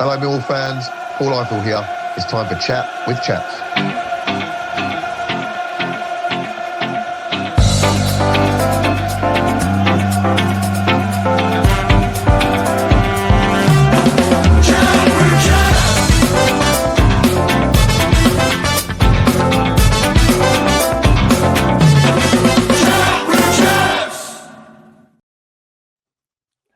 Hello Millwall fans, Paul Eiffel here. It's time for Chat with Chaps.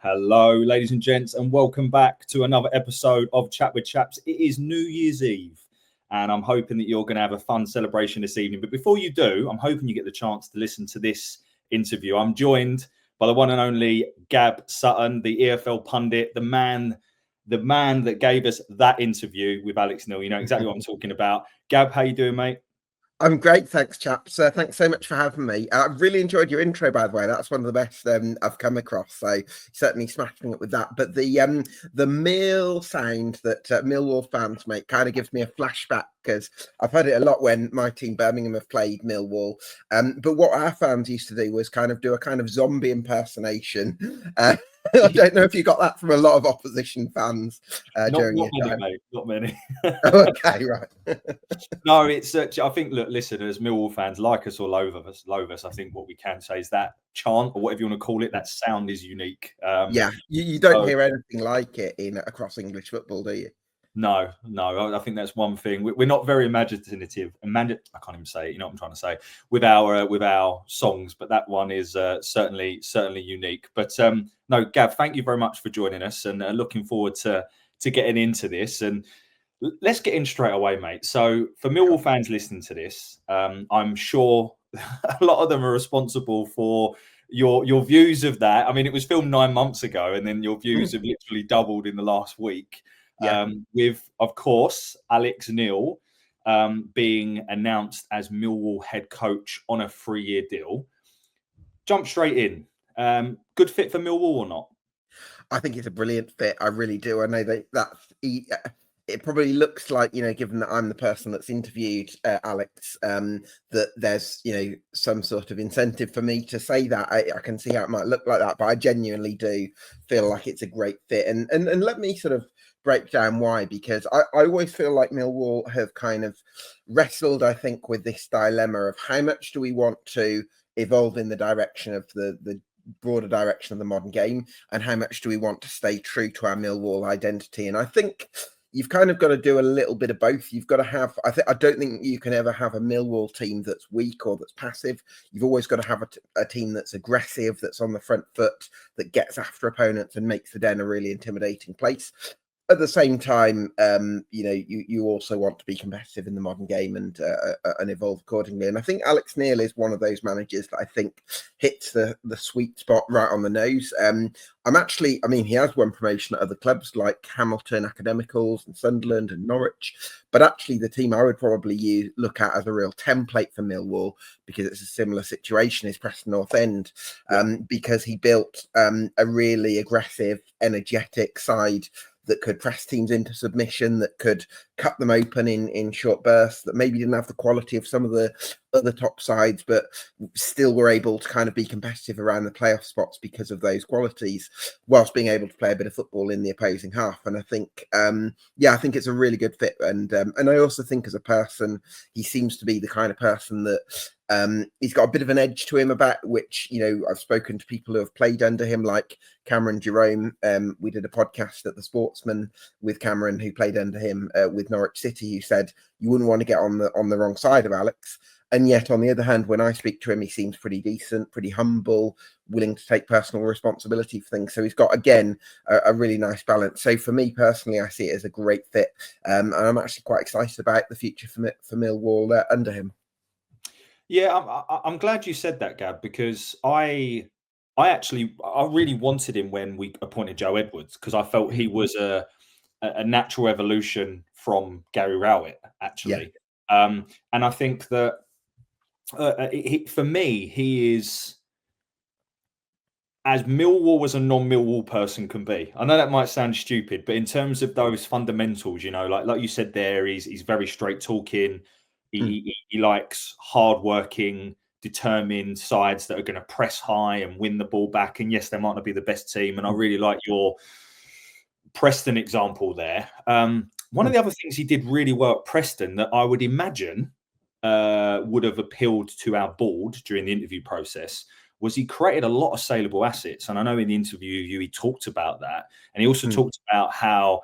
Hello, ladies and gents, and welcome back to another episode of Chat with Chaps. It is New Year's Eve, and I'm hoping that you're going to have a fun celebration this evening. But before you do, I'm hoping you get the chance to listen to this interview. I'm joined by the one and only Gab Sutton, the EFL pundit, the man that gave us that interview with Alex Neil. You know exactly what I'm talking about. Gab, how you doing, mate? I'm great, thanks, chaps. Thanks so much for having me. I really enjoyed your intro, by the way. That's one of the best I've come across. So certainly smashing it with that. But the mill sound that Millwall fans make kind of gives me a flashback because I've heard it a lot when my team Birmingham have played Millwall. But what our fans used to do was kind of do a kind of zombie impersonation. I don't know if you got that from a lot of opposition fans during your time. Mate, not many. Okay, right. No, it's. I think, look, listen, as Millwall fans, like us or loathe us, I think what we can say is that chant, or whatever you want to call it, that sound is unique. Yeah, you don't hear anything like it across English football, do you? No. I think that's one thing. We're not very imaginative. I can't even say it. You know what I'm trying to say with our songs, but that one is certainly unique. But no, Gab, thank you very much for joining us, and looking forward to getting into this. And let's get in straight away, mate. So for Millwall fans listening to this, I'm sure a lot of them are responsible for your views of that. I mean, it was filmed 9 months ago, and then your views have literally doubled in the last week. Yeah. With, of course, Alex Neil being announced as Millwall head coach on a 3-year deal. Jump straight in. Good fit for Millwall or not? I think it's a brilliant fit. I really do. I know that it probably looks like, given that I'm the person that's interviewed Alex, that there's, some sort of incentive for me to say that. I can see how it might look like that, but I genuinely do feel like it's a great fit. And let me sort of break down why, because I always feel like Millwall have kind of wrestled, I think, with this dilemma of how much do we want to evolve in the direction of the broader direction of the modern game, and how much do we want to stay true to our Millwall identity. And I think you've kind of got to do a little bit of both. You've got to have, I don't think you can ever have a Millwall team that's weak or that's passive. You've always got to have a team that's aggressive, that's on the front foot, that gets after opponents and makes the Den a really intimidating place. At the same time, you also want to be competitive in the modern game and evolve accordingly. And I think Alex Neil is one of those managers that I think hits the sweet spot right on the nose. He has won promotion at other clubs like Hamilton Academicals and Sunderland and Norwich. But actually, the team I would probably look at as a real template for Millwall, because it's a similar situation, is Preston North End, because he built a really aggressive, energetic side that could press teams into submission, that could cut them open in short bursts, that maybe didn't have the quality of some of the other top sides, but still were able to kind of be competitive around the playoff spots because of those qualities, whilst being able to play a bit of football in the opposing half. And I think, I think it's a really good fit. And I also think as a person, he seems to be the kind of person that he's got a bit of an edge to him about which, I've spoken to people who have played under him, like Cameron Jerome. We did a podcast at the Sportsman with Cameron, who played under him with Norwich City, who said you wouldn't want to get on the wrong side of Alex. And yet, on the other hand, when I speak to him, he seems pretty decent, pretty humble, willing to take personal responsibility for things. So he's got, again, a really nice balance. So for me personally, I see it as a great fit. And I'm actually quite excited about the future for Millwall under him. Yeah, I'm glad you said that, Gab, because I really wanted him when we appointed Joe Edwards, because I felt he was a natural evolution from Gary Rowett, actually. Yeah. And I think that for me, he is as Millwall as a non-Millwall person can be. I know that might sound stupid, but in terms of those fundamentals, like you said there, he's very straight talking. He likes hard-working, determined sides that are going to press high and win the ball back. And yes, they might not be the best team. And I really like your Preston example there. One of the other things he did really well at Preston that I would imagine would have appealed to our board during the interview process was he created a lot of saleable assets. And I know in the interview he talked about that. And he also talked about how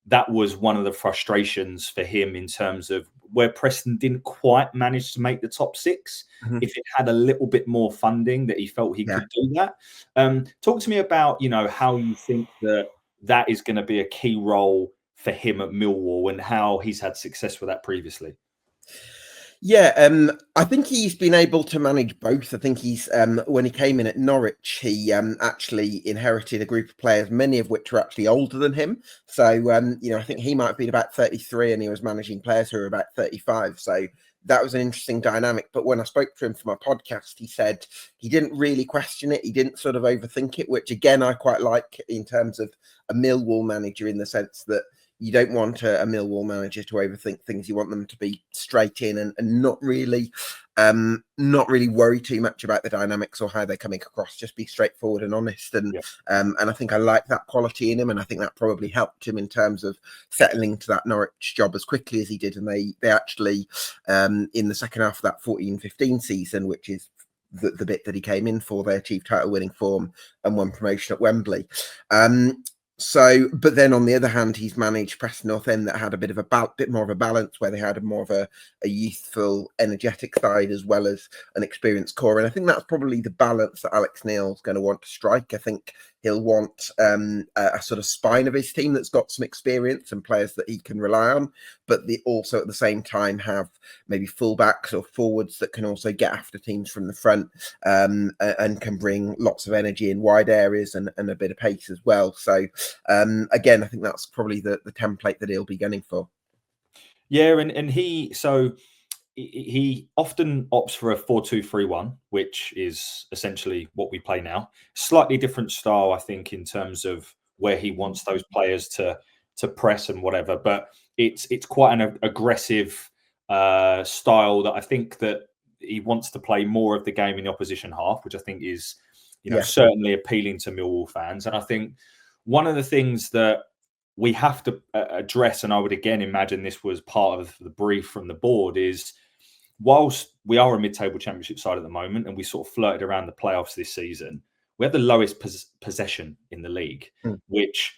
that was one of the frustrations for him in terms of where Preston didn't quite manage to make the top 6. If it had a little bit more funding, that he felt he could do that. Talk to me about, how you think that is going to be a key role for him at Millwall and how he's had success with that previously. Yeah, I think he's been able to manage both. I think he's when he came in at Norwich, he actually inherited a group of players, many of which were actually older than him. So I think he might have been about 33 and he was managing players who were about 35. So that was an interesting dynamic. But when I spoke to him for my podcast, he said he didn't really question it. He didn't sort of overthink it, which again, I quite like in terms of a Millwall manager, in the sense that you don't want a Millwall manager to overthink things. You want them to be straight in and not really worry too much about the dynamics or how they're coming across. Just be straightforward and honest. And I think I like that quality in him. And I think that probably helped him in terms of settling to that Norwich job as quickly as he did. And they actually, in the second half of that 14-15 season, which is the bit that he came in for, they achieved title winning form and won promotion at Wembley. But then on the other hand, he's managed Preston North End that had a bit more of a balance, where they had more of a youthful, energetic side as well as an experienced core. And I think that's probably the balance that Alex Neil's going to want to strike. I think he'll want a sort of spine of his team that's got some experience and players that he can rely on, but also at the same time have maybe fullbacks or forwards that can also get after teams from the front and can bring lots of energy in wide areas and a bit of pace as well. So again, I think that's probably the template that he'll be gunning for. Yeah, and he often opts for a 4-2-3-1, which is essentially what we play now. Slightly different style, I think, in terms of where he wants those players to press and whatever. But it's quite an aggressive style that I think that he wants to play more of the game in the opposition half, which I think is certainly appealing to Millwall fans. And I think one of the things that we have to address, and I would again imagine this was part of the brief from the board, is whilst we are a mid-table championship side at the moment and we sort of flirted around the playoffs this season, we have the lowest possession in the league, which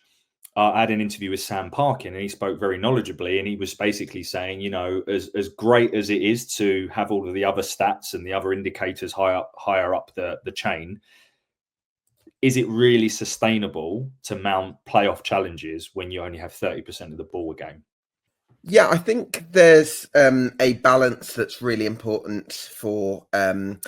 I had an interview with Sam Parkin and he spoke very knowledgeably, and he was basically saying, as great as it is to have all of the other stats and the other indicators higher up the chain, is it really sustainable to mount playoff challenges when you only have 30% of the ball a game? Yeah, I think there's a balance that's really important for Millwall.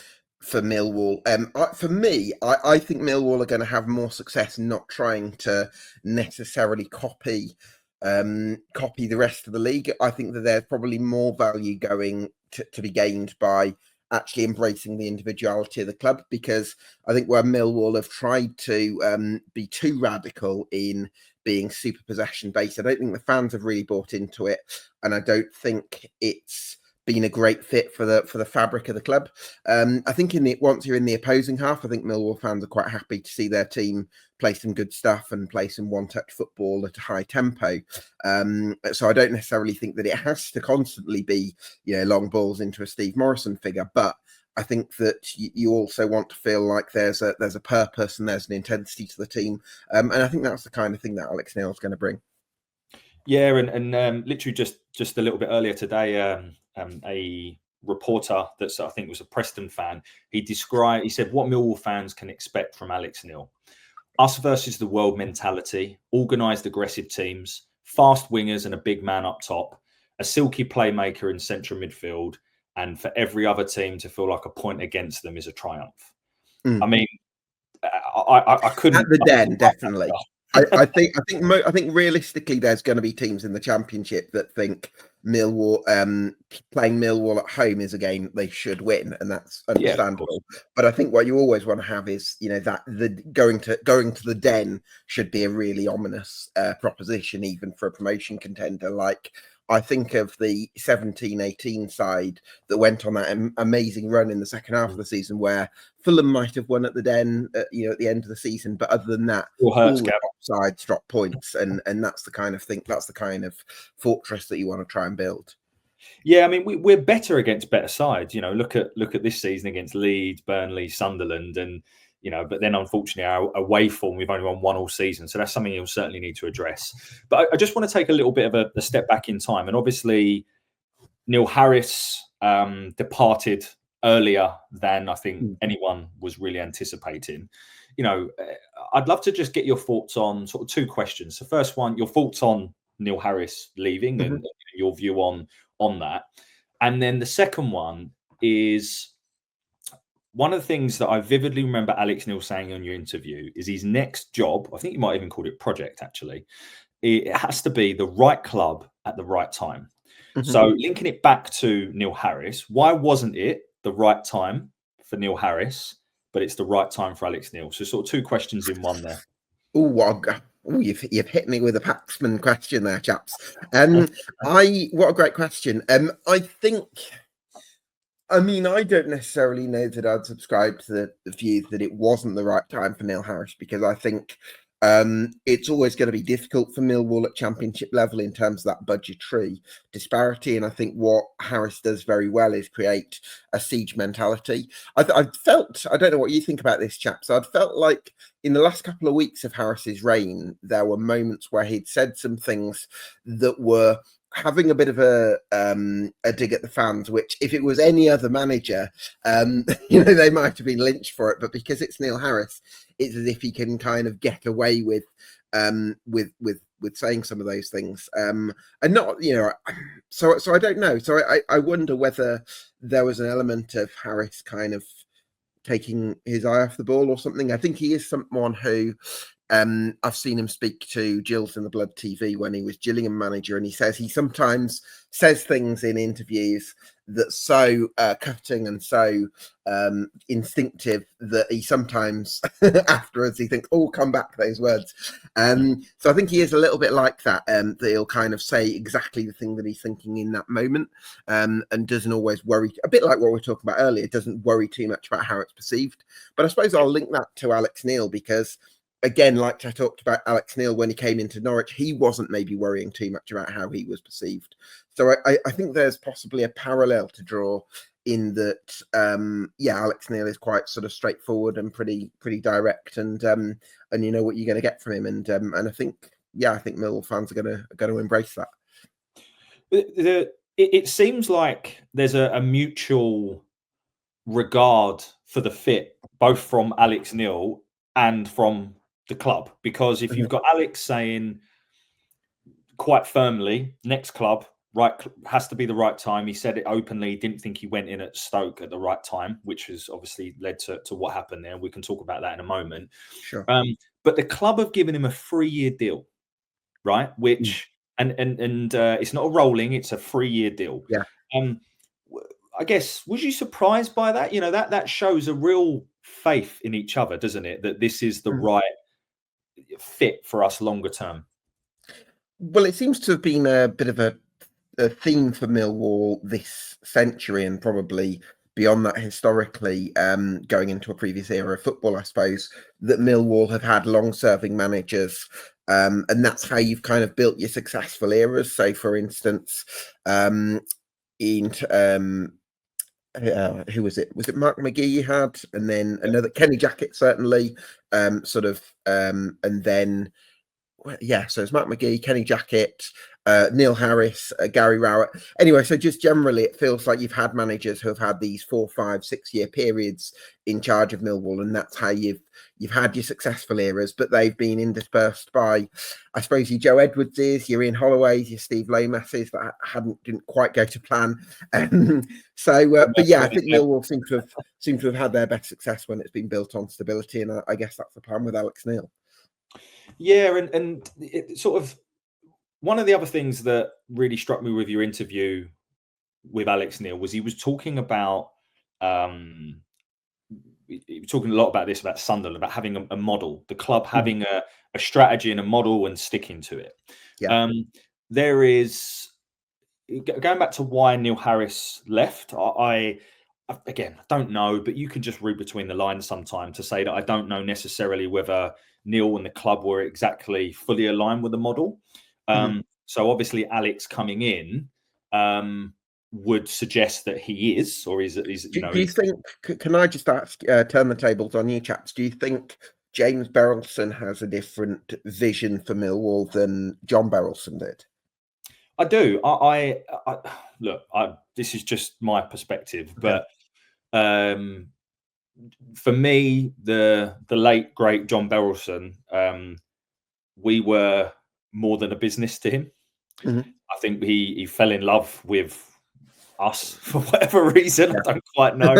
For me, I think Millwall are going to have more success not trying to necessarily copy the rest of the league. I think that there's probably more value going to be gained by actually embracing the individuality of the club, because I think where Millwall have tried to be too radical in being super possession based, I don't think the fans have really bought into it, and I don't think it's been a great fit for the fabric of the club. I think once you're in the opposing half, I think Millwall fans are quite happy to see their team play some good stuff and play some one-touch football at a high tempo. So I don't necessarily think that it has to constantly be, long balls into a Steve Morrison figure, but I think that you also want to feel like there's a purpose and there's an intensity to the team, and I think that's the kind of thing that Alex Neil's going to bring. Yeah, and literally just a little bit earlier today, a reporter that I think was a Preston fan, he said what Millwall fans can expect from Alex Neil: us versus the world mentality, organised aggressive teams, fast wingers and a big man up top, a silky playmaker in central midfield, and for every other team to feel like a point against them is a triumph. I mean, I couldn't. At the Den, definitely. I think realistically, there's going to be teams in the Championship that think Millwall playing Millwall at home is a game they should win, and that's understandable. But I think what you always want to have is, that the going to the Den should be a really ominous proposition, even for a promotion contender like I think of the 17-18 side that went on that amazing run in the second half of the season, where Fulham might have won at the Den, at the end of the season, but other than that, all the top sides drop points, and that's the kind of thing, that's the kind of fortress that you want to try and build. Yeah, I mean, we're better against better sides. Look at this season against Leeds, Burnley, Sunderland, and but then unfortunately our away form, we've only won one all season, so that's something you'll certainly need to address. But I just want to take a little bit of a step back in time, and obviously Neil Harris departed earlier than I think anyone was really anticipating. I'd love to just get your thoughts on sort of two questions. The first one, your thoughts on Neil Harris leaving and your view on that. And then the second one is, one of the things that I vividly remember Alex Neil saying on your interview is his next job, I think you might even call it project actually, it has to be the right club at the right time. So linking it back to Neil Harris, why wasn't it the right time for Neil Harris, but it's the right time for Alex Neil? So sort of two questions in one there. You've hit me with a Paxman question there, chaps. What a great question. I don't necessarily know that I'd subscribe to the view that it wasn't the right time for Neil Harris, because I think it's always going to be difficult for Millwall at championship level in terms of that budgetary disparity. And I think what Harris does very well is create a siege mentality. I felt, I don't know what you think about this, chaps, I'd felt like in the last couple of weeks of Harris's reign, there were moments where he'd said some things that were having a bit of a dig at the fans, which if it was any other manager, they might have been lynched for it. But because it's Neil Harris, it's as if he can kind of get away with saying some of those things, and not, So I don't know. So I wonder whether there was an element of Harris kind of taking his eye off the ball or something. I think he is someone who. I've seen him speak to Gills in the Blood TV when he was Gillingham manager, and he says he sometimes says things in interviews that's so cutting and so instinctive that he sometimes afterwards he thinks, "Oh, come back those words." So I think he is a little bit like that. That he'll kind of say exactly the thing that he's thinking in that moment, and doesn't always worry. A bit like what we were talking about earlier, doesn't worry too much about how it's perceived. But I suppose I'll link that to Alex Neil, because again, like I talked about Alex Neil when he came into Norwich, he wasn't maybe worrying too much about how he was perceived. So I think there's possibly a parallel to draw in that, Alex Neil is quite sort of straightforward and pretty direct, and you know what you're going to get from him, and I think Millwall fans are going to embrace that. It seems like there's a mutual regard for the fit, both from Alex Neil and from the club, because if you've got Alex saying quite firmly, next club, right, has to be the right time. He said it openly, didn't think he went in at Stoke at the right time, which has obviously led to what happened there. We can talk about that in a moment. Sure. But the club have given him a 3-year deal, right? Which and it's not a rolling, it's a 3-year deal. Yeah. I guess, was you surprised by that? That shows a real faith in each other, doesn't it? That this is the right fit for us longer term. Well, it seems to have been a bit of a theme for Millwall this century, and probably beyond that historically, going into a previous era of football, I suppose, that Millwall have had long-serving managers, and that's how you've kind of built your successful eras. So, for instance, who was it? Was it Mark McGee you had? And then another, Kenny Jackett, certainly, and then, so it's Mark McGee, Kenny Jackett, Neil Harris, Gary Rowett. Anyway, so just generally, it feels like you've had managers who have had these 4, 5, 6 year periods in charge of Millwall, and that's how you've had your successful eras. But they've been interspersed by, I suppose, your Joe Edwardses, your Ian Holloways, your Steve Lomasses that didn't quite go to plan. But yeah, I think Millwall seem to have had their best success when it's been built on stability, and I guess that's the plan with Alex Neil. Yeah, and it sort of, one of the other things that really struck me with your interview with Alex Neil was he was talking about, he was talking a lot about this, about Sunderland, about having a model, the club having a strategy and a model and sticking to it. Yeah. There is, going back to why Neil Harris left, I again, I don't know, but you can just read between the lines sometime to say that I don't know necessarily whether Neil and the club were exactly fully aligned with the model. So obviously Alex coming in would suggest that he is, or is you know. Do you think? Can I just ask? Turn the tables on you, chaps. Do you think James Berylson has a different vision for Millwall than John Berylson did? I do. I look. This is just my perspective, but for me, the late great John Berylson, we were more than a business to him. I think he fell in love with us for whatever reason. I don't quite know.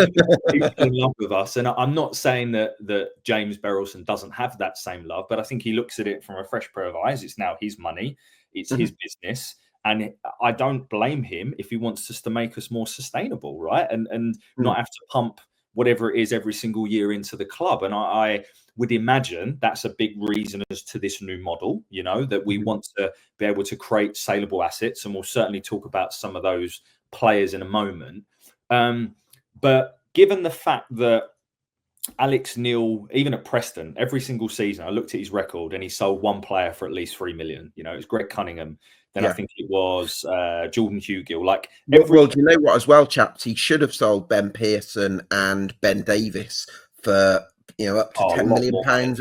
He fell in love with us, and I'm not saying that James Berylson doesn't have that same love, but I think he looks at it from a fresh pair of eyes. It's now his money, it's his business, and I don't blame him if he wants us to make us more sustainable, right? And not have to pump whatever it is every single year into the club. And I would imagine that's a big reason as to this new model, you know, that we want to be able to create saleable assets, and we'll certainly talk about some of those players in a moment. But given the fact that Alex Neil, even at Preston, every single season, I looked at his record and he sold one player for at least 3 million. You know, it was Greg Cunningham. Then I think it was Jordan Hugill. Like, well, do you know what? As well, chaps, he should have sold Ben Pearson and Ben Davis for up to £10 million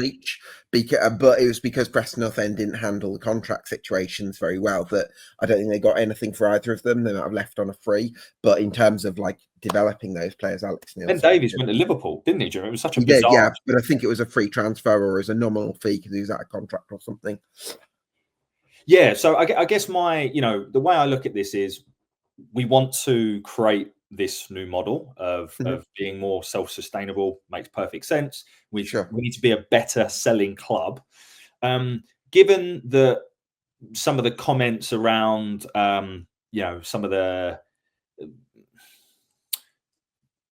each. But it was because Preston North End didn't handle the contract situations very well that I don't think they got anything for either of them. They might have left on a free. But in terms of like developing those players, Alex Neil. Ben Davies went to Liverpool, didn't he, Jim? It was such a bizarre. Did, yeah, but I think it was a free transfer or as a nominal fee because he was out of contract or something. Yeah, so I guess the way I look at this is we want to create this new model of being more self-sustainable. Makes perfect sense. We need to be a better selling club. Given some of the comments around, some of the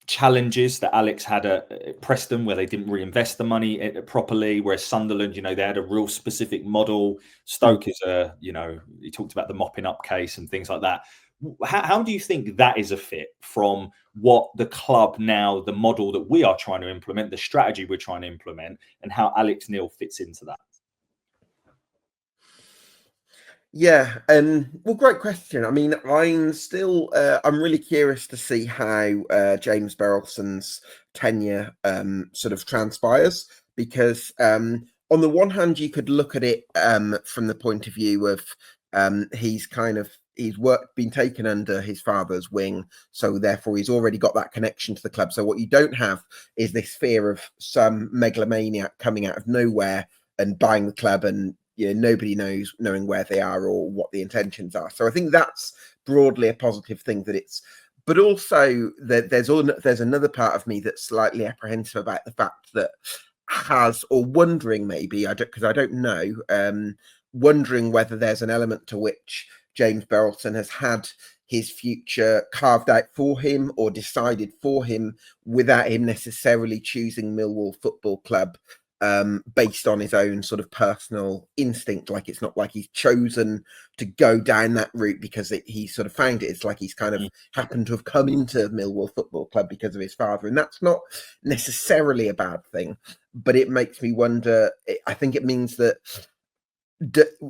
challenges that Alex had at Preston, where they didn't reinvest the money properly, whereas Sunderland, they had a real specific model. Stoke is he talked about the mopping up case and things like that. How do you think that is a fit from what the club now, the model that we are trying to implement, the strategy we're trying to implement, and how Alex Neil fits into that? Yeah, well, great question. I mean, I'm really curious to see how James Berylson's tenure sort of transpires, because on the one hand, you could look at it from the point of view of he's been taken under his father's wing, so therefore he's already got that connection to the club. So what you don't have is this fear of some megalomaniac coming out of nowhere and buying the club and nobody knowing where they are or what the intentions are. So I think that's broadly a positive thing but also there's another part of me that's slightly apprehensive about the fact that wondering maybe, because I don't know, wondering whether there's an element to which James Berylson has had his future carved out for him or decided for him without him necessarily choosing Millwall Football Club based on his own sort of personal instinct. Like, it's not like he's chosen to go down that route because he sort of found it. It's like he's kind of happened to have come into Millwall Football Club because of his father. And that's not necessarily a bad thing, but it makes me wonder. I think it means that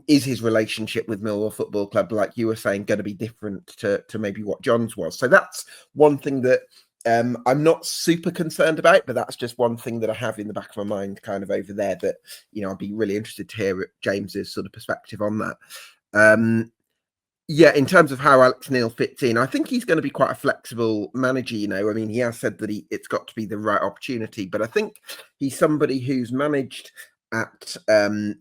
is his relationship with Millwall Football Club, like you were saying, going to be different to maybe what John's was? So that's one thing that I'm not super concerned about, but that's just one thing that I have in the back of my mind kind of over there that, I'd be really interested to hear James's sort of perspective on that. In terms of how Alex Neil fits in, I think he's going to be quite a flexible manager. I mean, he has said that it's got to be the right opportunity, but I think he's somebody who's managed at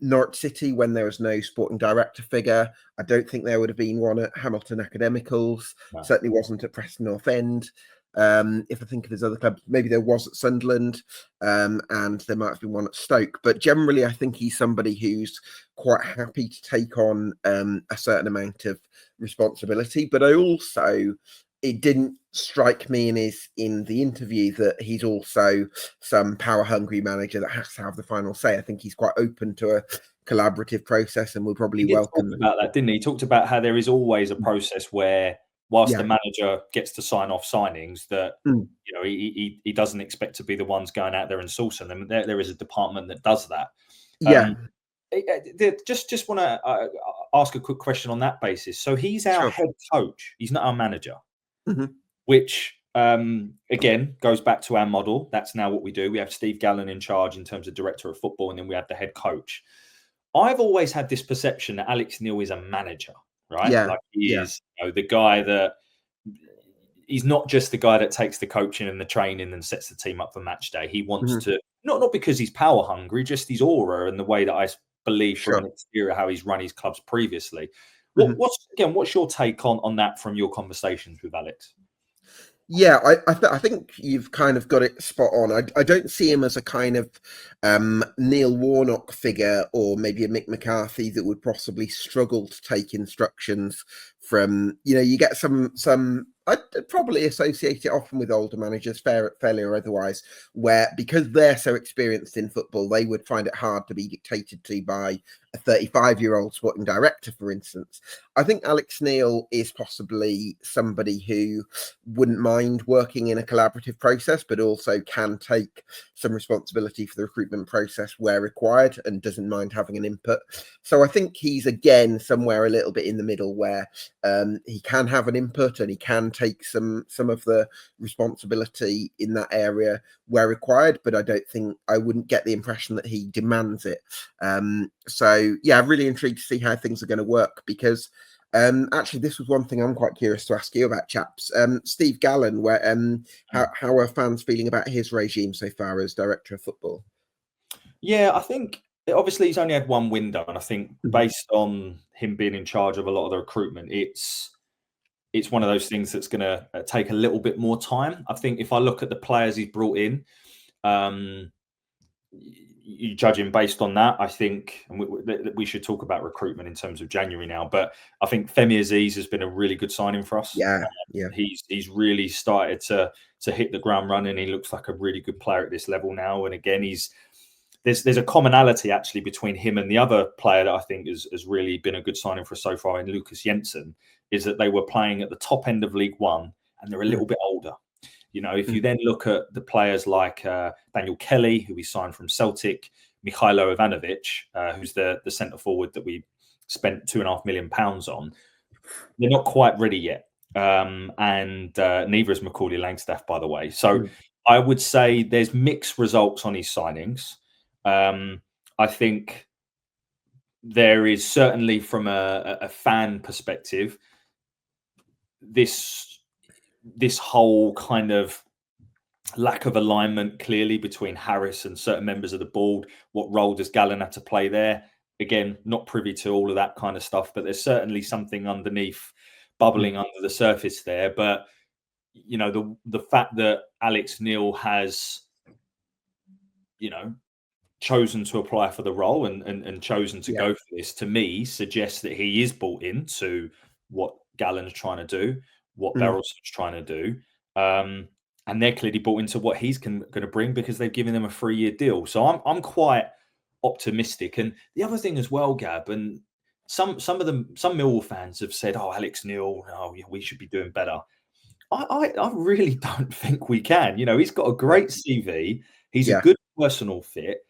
Norwich City when there was no sporting director figure. I don't think there would have been one at Hamilton Academicals. No. Certainly wasn't at Preston North End. If I think of his other clubs, maybe there was at Sunderland, and there might have been one at Stoke. But generally, I think he's somebody who's quite happy to take on a certain amount of responsibility. But it didn't strike me in the interview that he's also some power hungry manager that has to have the final say. I think he's quite open to collaborative process and would probably He did welcome talk about that, didn't he? He talked about how there is always a process where, whilst the Yeah. manager gets to sign off signings, that Mm. you know he doesn't expect to be the ones going out there and sourcing them. There is a department that does that. Yeah, Just want to ask a quick question on that basis. So he's our sure. head coach. He's not our manager, Mhm. which again goes back to our model. That's now what we do. We have Steve Gallen in charge in terms of director of football, and then we have the head coach. I've always had this perception that Alex Neil is a manager, right? Yeah, Like he yeah. is, you know, the guy that he's not just the guy that takes the coaching and the training and sets the team up for match day. He wants Mhm. to not because he's power hungry, just his aura and the way that I believe from an Sure. exterior how he's run his clubs previously. Mhm. What's your take on that from your conversations with Alex? Yeah, I think you've kind of got it spot on. I don't see him as a kind of Neil Warnock figure or maybe a Mick McCarthy that would possibly struggle to take instructions from, you get some I'd probably associate it often with older managers, fairly or otherwise, where because they're so experienced in football, they would find it hard to be dictated to by a 35-year-old sporting director, for instance. I think Alex Neil is possibly somebody who wouldn't mind working in a collaborative process, but also can take some responsibility for the recruitment process where required and doesn't mind having an input. So I think he's again somewhere a little bit in the middle where he can have an input and he can take some of the responsibility in that area where required, but I wouldn't get the impression that he demands it. So yeah, I'm really intrigued to see how things are going to work, because actually this was one thing I'm quite curious to ask you about, chaps. Steve Gallen, how are fans feeling about his regime so far as director of football? Yeah, I think obviously he's only had one window, and I think based on him being in charge of a lot of the recruitment, it's one of those things that's going to take a little bit more time. I think if I look at the players he's brought in, you judge him based on that. I think, and we should talk about recruitment in terms of January now, but I think Femi Aziz has been a really good signing for us. Yeah. He's really started to hit the ground running. He looks like a really good player at this level now. And again, there's a commonality actually between him and the other player that I think has really been a good signing for us so far in Lucas Jensen, is that they were playing at the top end of League One and they're a little bit older. If you then look at the players like Daniel Kelly, who we signed from Celtic, Mikhailo Ivanovic, who's the centre forward that we spent £2.5 million on, they're not quite ready yet. And neither is Macaulay Langstaff, by the way. So I would say there's mixed results on his signings. I think there is certainly, from a fan perspective, this whole kind of lack of alignment clearly between Harris and certain members of the board. What role does Gallen have to play there? Again, not privy to all of that kind of stuff, but there's certainly something underneath, bubbling under the surface there. But the fact that Alex Neil has chosen to apply for the role and chosen to go for this, to me suggests that he is bought into what Gallen's trying to do, what Berylson's trying to do. And they're clearly bought into what he's going to bring, because they've given them a 3-year deal. So I'm quite optimistic. And the other thing as well, Gab, and some Millwall fans have said, "Oh, Alex Neil, we should be doing better." I really don't think we can. He's got a great CV. He's a good personal fit.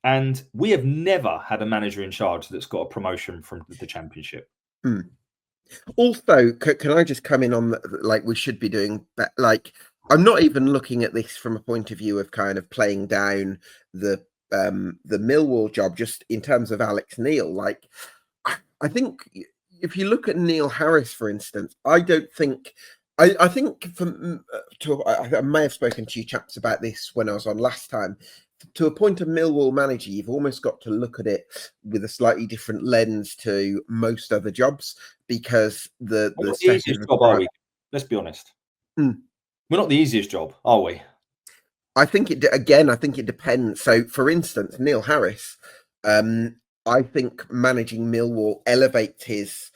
And we have never had a manager in charge that's got a promotion from the Championship. Also, can I just come in on we should be doing I'm not even looking at this from a point of view of kind of playing down the Millwall job, just in terms of Alex Neil. I think if you look at Neil Harris, for instance, I don't think. I think I may have spoken to you chaps about this when I was on last time. To appoint a Millwall manager, you've almost got to look at it with a slightly different lens to most other jobs, because we're not the easiest job, are we? Let's be honest. We're not the easiest job, are we? I think it depends. So, for instance, Neil Harris, I think managing Millwall elevates his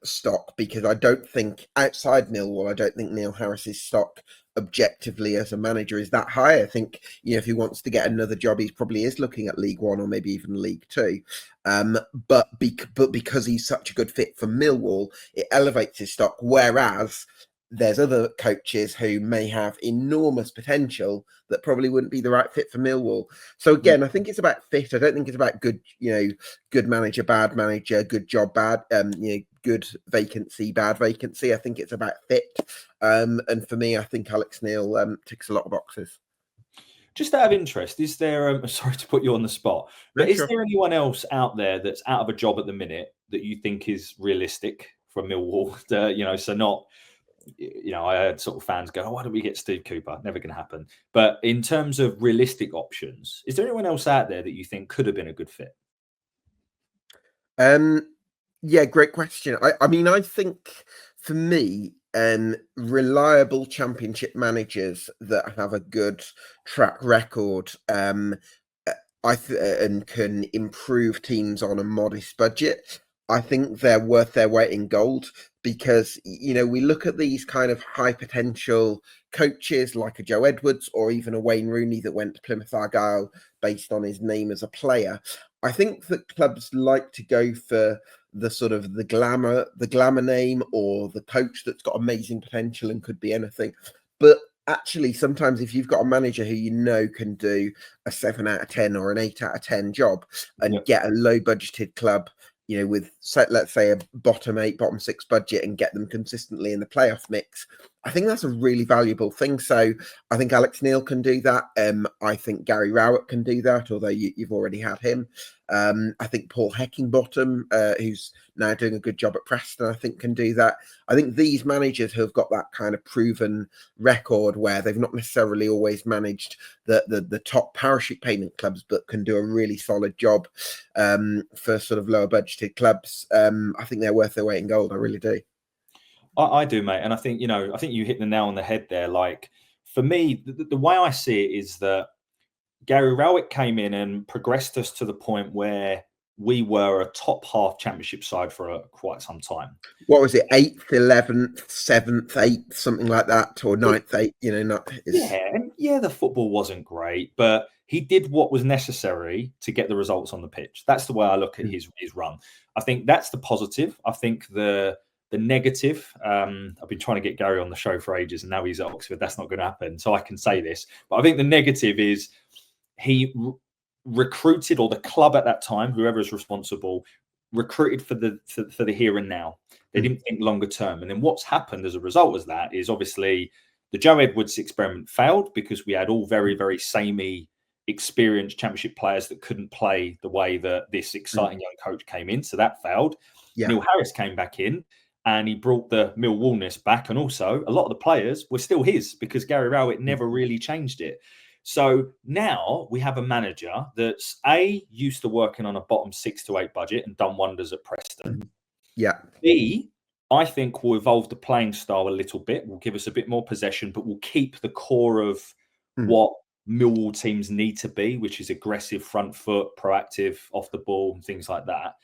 stock, because I don't think outside Millwall, I don't think Neil Harris's stock objectively as a manager is that high. I think, if he wants to get another job, he probably is looking at League One or maybe even League Two. But because he's such a good fit for Millwall, it elevates his stock. Whereas there's other coaches who may have enormous potential that probably wouldn't be the right fit for Millwall. So again, I think it's about fit. I don't think it's about good manager, bad manager, good job, bad, good vacancy, bad vacancy. I think it's about fit. And for me, I think Alex Neil ticks a lot of boxes. Just out of interest, is there, sorry to put you on the spot, but is there anyone else out there that's out of a job at the minute that you think is realistic for Millwall? So not, I heard sort of fans go, oh, why don't we get Steve Cooper? Never going to happen. But in terms of realistic options, is there anyone else out there that you think could have been a good fit? Yeah, great question. I mean, I think for me, reliable championship managers that have a good track record, and can improve teams on a modest budget, I think they're worth their weight in gold, because, we look at these kind of high potential coaches like a Joe Edwards or even a Wayne Rooney that went to Plymouth Argyle based on his name as a player. I think that clubs like to go for the sort of the glamour name, or the coach that's got amazing potential and could be anything. But actually, sometimes if you've got a manager who can do a 7 out of 10 or an 8 out of 10 job and get a low budgeted club, with, let's say, a bottom 8, bottom 6 budget, and get them consistently in the playoff mix, I think that's a really valuable thing. So I think Alex Neil can do that. I think Gary Rowett can do that, although you've already had him. I think Paul Heckingbottom, who's now doing a good job at Preston, I think can do that. I think these managers who have got that kind of proven record where they've not necessarily always managed the top parachute payment clubs, but can do a really solid job for sort of lower budgeted clubs. I think they're worth their weight in gold. I really do. I do, mate. And I think, I think you hit the nail on the head there. Like, for me, the way I see it is that Gary Rowett came in and progressed us to the point where we were a top half championship side for quite some time. What was it? 8th, 11th, 7th, 8th, something like that, or 9th, 8th, Yeah, the football wasn't great, but he did what was necessary to get the results on the pitch. That's the way I look at his run. I think that's the positive. I think the negative, I've been trying to get Gary on the show for ages, and now he's at Oxford. That's not going to happen. So I can say this. But I think the negative is he recruited, or the club at that time, whoever is responsible, recruited for the here and now. They didn't think longer term. And then what's happened as a result of that is, obviously, the Joe Edwards experiment failed because we had all very, very samey, experienced championship players that couldn't play the way that this exciting young coach came in. So that failed. Neil Harris came back in, and he brought the Millwallness back. And also, a lot of the players were still his, because Gary Rowett never really changed it. So now we have a manager that's used to working on a bottom 6 to 8 budget and done wonders at Preston. B, I think will evolve the playing style a little bit. Will give us a bit more possession, but will keep the core of what Millwall teams need to be, which is aggressive front foot, proactive off the ball, and things like that.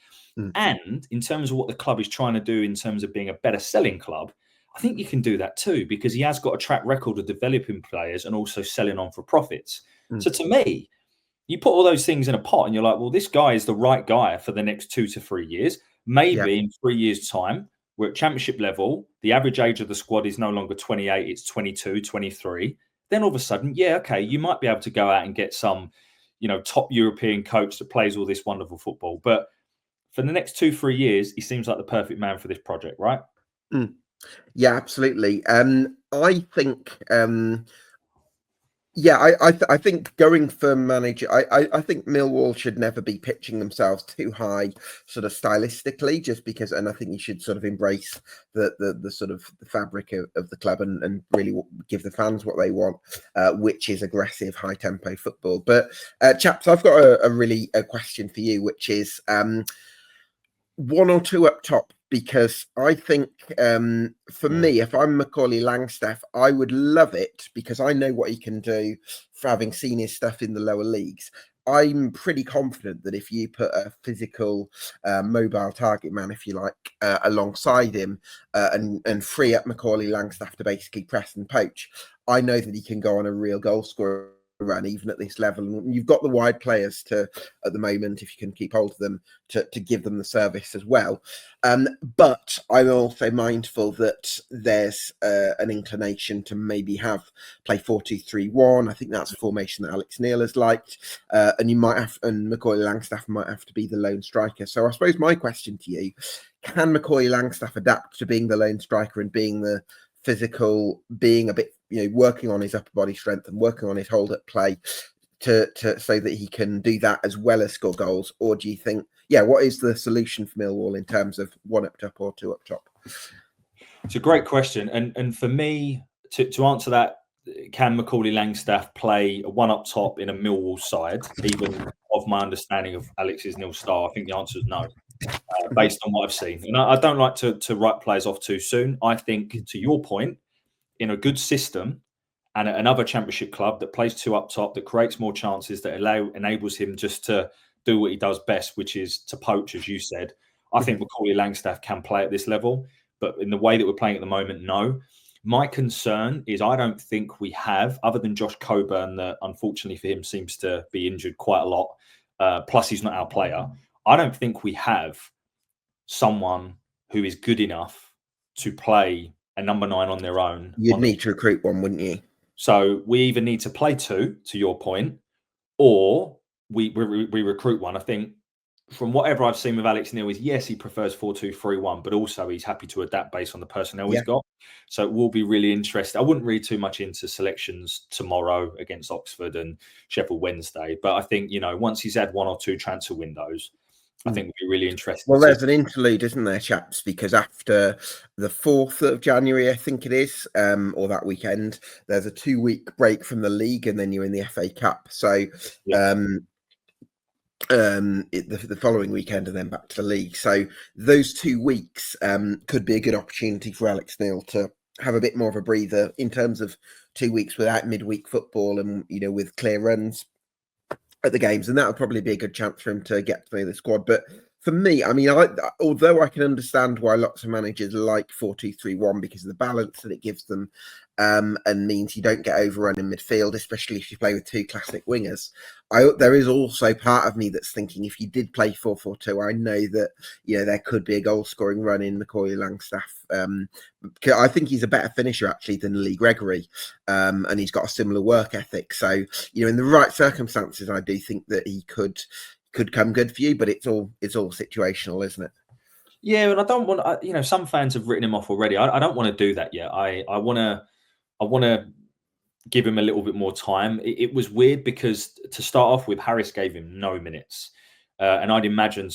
And in terms of what the club is trying to do in terms of being a better selling club, I think you can do that too, because he has got a track record of developing players and also selling on for profits. So to me, you put all those things in a pot and you're like, well, this guy is the right guy for the next 2 to 3 years. Maybe in 3 years' time, we're at championship level. The average age of the squad is no longer 28, it's 22, 23. Then all of a sudden, you might be able to go out and get some, top European coach that plays all this wonderful football. But for the next 2-3 years, he seems like the perfect man for this project, right? Yeah, absolutely. I think, I think going for manager, I think Millwall should never be pitching themselves too high, sort of stylistically, just because, and I think you should sort of embrace the sort of the fabric of the club and really give the fans what they want, which is aggressive, high tempo football. But chaps, I've got a question for you, which is 1 or 2 up top. Because I think, for me, if I'm Macaulay Langstaff, I would love it, because I know what he can do for having seen his stuff in the lower leagues. I'm pretty confident that if you put a physical, mobile target man, if you like, alongside him and free up Macaulay Langstaff to basically press and poach, I know that he can go on a real goal scorer run even at this level. And you've got the wide players to, at the moment, if you can keep hold of them, to give them the service as well. But I'm also mindful that there's an inclination to maybe play 4-2-3-1. I think that's a formation that Alex Neil has liked, and Macaulay Langstaff might have to be the lone striker. So I suppose my question to you: can Macaulay Langstaff adapt to being the lone striker and being the physical, being a bit, working on his upper body strength and working on his hold up play to so that he can do that as well as score goals? Or do you think, what is the solution for Millwall in terms of 1 up top or 2 up top? It's a great question, and for me to answer that, can Macaulay Langstaff play a 1 up top in a Millwall side, even of my understanding of Alex's nil style? I think the answer is no. Based on what I've seen. And I don't like to write players off too soon. I think, to your point, in a good system and another championship club that plays 2 up top, that creates more chances, that enables him just to do what he does best, which is to poach, as you said, I think Macaulay Langstaff can play at this level. But in the way that we're playing at the moment, no. My concern is I don't think we have, other than Josh Coburn, that unfortunately for him seems to be injured quite a lot, plus he's not our player. I don't think we have someone who is good enough to play a number 9 on their own. You'd need to recruit one, wouldn't you? So we either need to play 2, to your point, or we recruit one. I think from whatever I've seen with Alex Neil is, yes, he prefers 4-2-3-1, but also he's happy to adapt based on the personnel he's got. So it will be really interesting. I wouldn't read too much into selections tomorrow against Oxford and Sheffield Wednesday, but I think, once he's had 1 or 2 transfer windows, I think it'll be really interesting. Well, there's an interlude, isn't there, chaps? Because after the 4th of January, I think it is, or that weekend, there's a 2-week break from the league, and then you're in the FA Cup. So the following weekend, and then back to the league. So those 2 weeks could be a good opportunity for Alex Neil to have a bit more of a breather in terms of 2 weeks without midweek football and, with clear runs at the games, and that would probably be a good chance for him to get to know the squad. But for me, although I can understand why lots of managers like 4-2-3-1 because of the balance that it gives them, and means you don't get overrun in midfield, especially if you play with 2 classic wingers. There is also part of me that's thinking, if you did play 4-4-2, I know that there could be a goal scoring run in Macaulay Langstaff. I think he's a better finisher actually than Lee Gregory, and he's got a similar work ethic. So in the right circumstances, I do think that he could come good for you, but it's all situational, isn't it? Yeah, and I don't want, some fans have written him off already. I don't want to do that yet. I want to give him a little bit more time. It was weird because to start off with, Harris gave him no minutes. And I'd imagine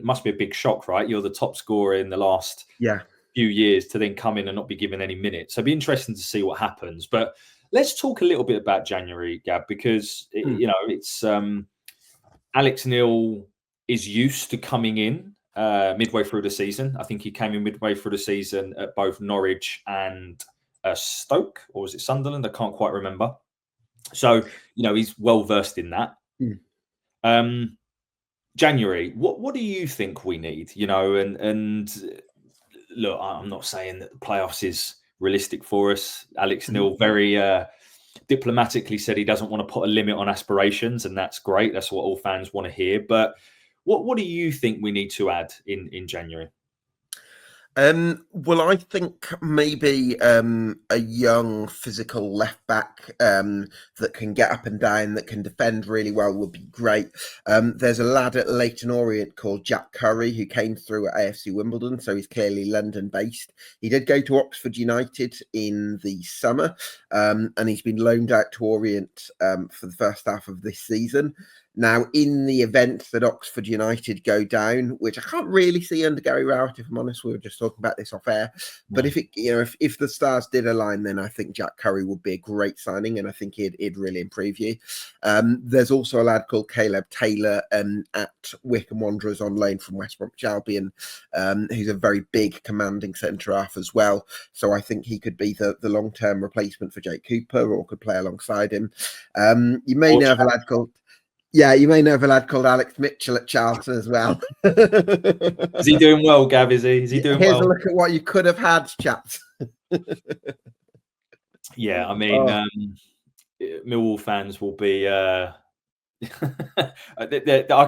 must be a big shock, right? You're the top scorer in the last few years to then come in and not be given any minutes. So it'd be interesting to see what happens. But let's talk a little bit about January, Gab, because, it's Alex Neil is used to coming in midway through the season. I think he came in midway through the season at both Norwich and Stoke, or was it Sunderland? I can't quite remember. So, he's well versed in that. January, what do you think we need? And look, I'm not saying that the playoffs is realistic for us. Alex Neil very diplomatically said he doesn't want to put a limit on aspirations, and that's great. That's what all fans want to hear. But what do you think we need to add in January? Well, I think maybe a young physical left back that can get up and down, that can defend really well would be great. There's a lad at Leyton Orient called Jack Curry who came through at AFC Wimbledon, so he's clearly London based. He did go to Oxford United in the summer, and he's been loaned out to Orient for the first half of this season. Now, in the event that Oxford United go down, which I can't really see under Gary Rowett, if I'm honest, we were just talking about this off air. But if the stars did align, then I think Jack Curry would be a great signing, and I think he'd really improve you. There's also a lad called Caleb Taylor at Wycombe Wanderers on loan from West Bromwich Albion, who's a very big, commanding centre half as well. So I think he could be the long-term replacement for Jake Cooper, or could play alongside him. You may know have a lad called Yeah, you may know of a lad called Alex Mitchell at Charlton as well. Is he doing well, Gab? Is he? Is he doing Here's well? a look at what you could have had, chaps. Yeah, I mean, Oh. Millwall fans will be. I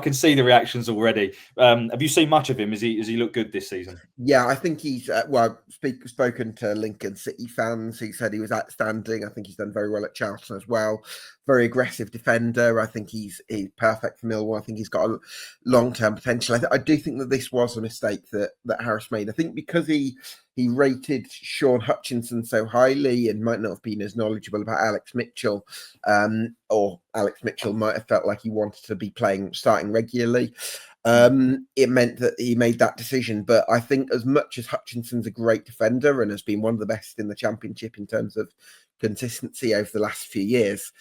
can see the reactions already. Have you seen much of him? Has he looked good this season? Yeah, I think he's spoken to Lincoln City fans. He said he was outstanding. I think he's done very well at Charlton as well. Very aggressive defender. I think he's perfect for Millwall. I think he's got a long-term potential. I do think that this was a mistake that Harris made. I think because he rated Sean Hutchinson so highly and might not have been as knowledgeable about Alex Mitchell, or Alex Mitchell might have felt like he wanted to be starting regularly. It meant that he made that decision. But I think as much as Hutchinson's a great defender and has been one of the best in the Championship in terms of consistency over the last few years,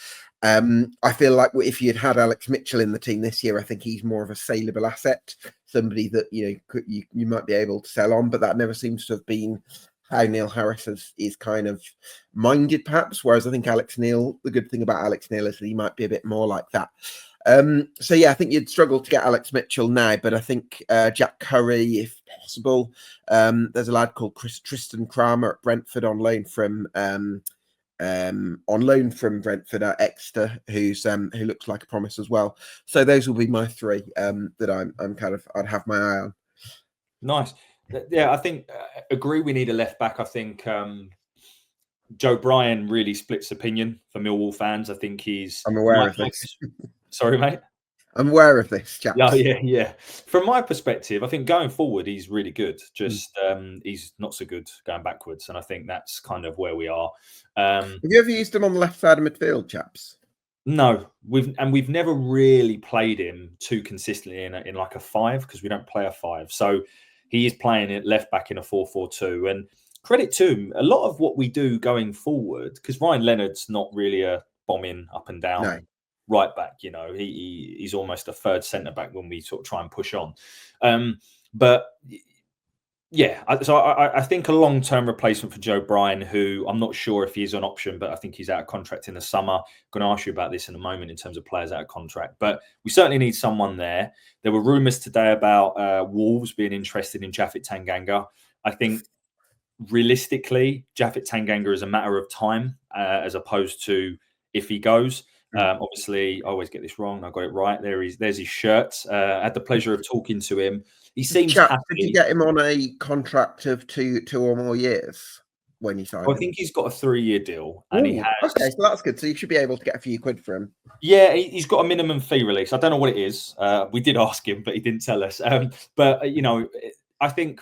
I feel like if you'd had Alex Mitchell in the team this year, I think he's more of a saleable asset, somebody that you might be able to sell on. But that never seems to have been how Neil Harris is kind of minded, perhaps. Whereas I think Alex Neil, the good thing about Alex Neil is that he might be a bit more like that. So yeah, I think you'd struggle to get Alex Mitchell now, but I think Jack Curry, if possible. There's a lad called Tristan Kramer at Brentford on loan from Brentford at Exeter, who looks like a promise as well. So those will be my three that I'd have my eye on. Nice. Yeah, I think agree. We need a left back. I think Joe Bryan really splits opinion for Millwall fans. I think I'm aware of this. Sorry, mate. I'm aware of this, chaps. Yeah. From my perspective, I think going forward, he's really good. Just he's not so good going backwards, and I think that's kind of where we are. Have you ever used him on the left side of midfield, chaps? No, we've never really played him too consistently in like a 5, because we don't play a 5. So he is playing it left back in a 4-4-2, and credit to him. A lot of what we do going forward, because Ryan Leonard's not really a bombing up and down right back. You know, he's almost a third centre back when we sort of try and push on. But yeah, so I think a long-term replacement for Joe Bryan, who I'm not sure if he's an option, but I think he's out of contract in the summer. I'm going to ask you about this in a moment in terms of players out of contract, but we certainly need someone there. There were rumours today about Wolves being interested in Japhet Tanganga. I think realistically, Japhet Tanganga is a matter of time as opposed to if he goes. Obviously, I always get this wrong. I got it right. There's his shirt. I had the pleasure of talking to him. He seems happy. Did you get him on a contract of two or more years when you signed him? I think he's got a 3-year deal, and he has. Okay, so that's good. So you should be able to get a few quid for him. Yeah, he's got a minimum fee release. I don't know what it is. We did ask him, but he didn't tell us. But you know, I think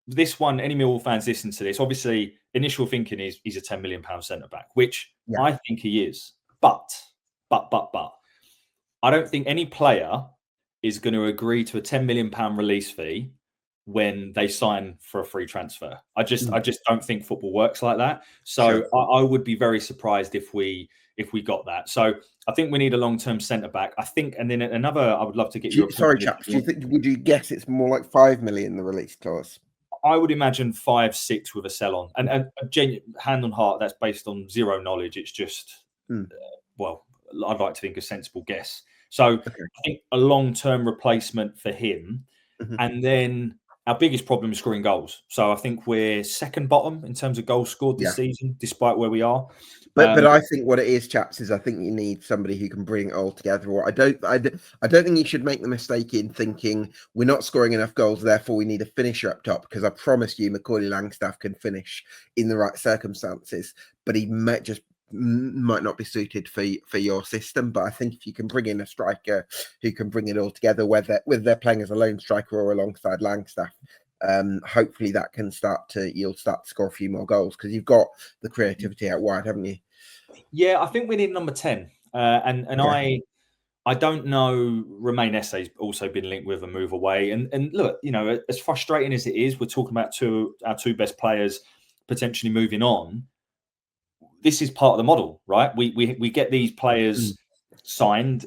this one, any Millwall fans listen to this, obviously initial thinking is he's a £10 million centre back, which I think he is. But I don't think any player is going to agree to a £10 million release fee when they sign for a free transfer. I just don't think football works like that. So I would be very surprised if we got that. So I think we need a long-term centre back. I think, and then another. I would love to get you. Sorry, chaps. Would you guess it's more like 5 million the release clause? I would imagine 5-6 with a sell on, and hand on heart, that's based on zero knowledge. It's just, well, I'd like to think a sensible guess. So I think a long-term replacement for him, and then our biggest problem is scoring goals. So I think we're second bottom in terms of goals scored this season, despite where we are. But I think what it is, chaps, is I think you need somebody who can bring it all together. Or I don't think you should make the mistake in thinking we're not scoring enough goals, therefore we need a finisher up top. Because I promise you, Macaulay Langstaff can finish in the right circumstances, but he might not be suited for your system. But I think if you can bring in a striker who can bring it all together, whether they're playing as a lone striker or alongside Langstaff, hopefully that can you'll start to score a few more goals, because you've got the creativity out wide, haven't you? Yeah, I think we need number 10. I don't know. Romain Esse's also been linked with a move away. And look, you know, as frustrating as it is, we're talking about our two best players potentially moving on. This is part of the model, right? We get these players signed.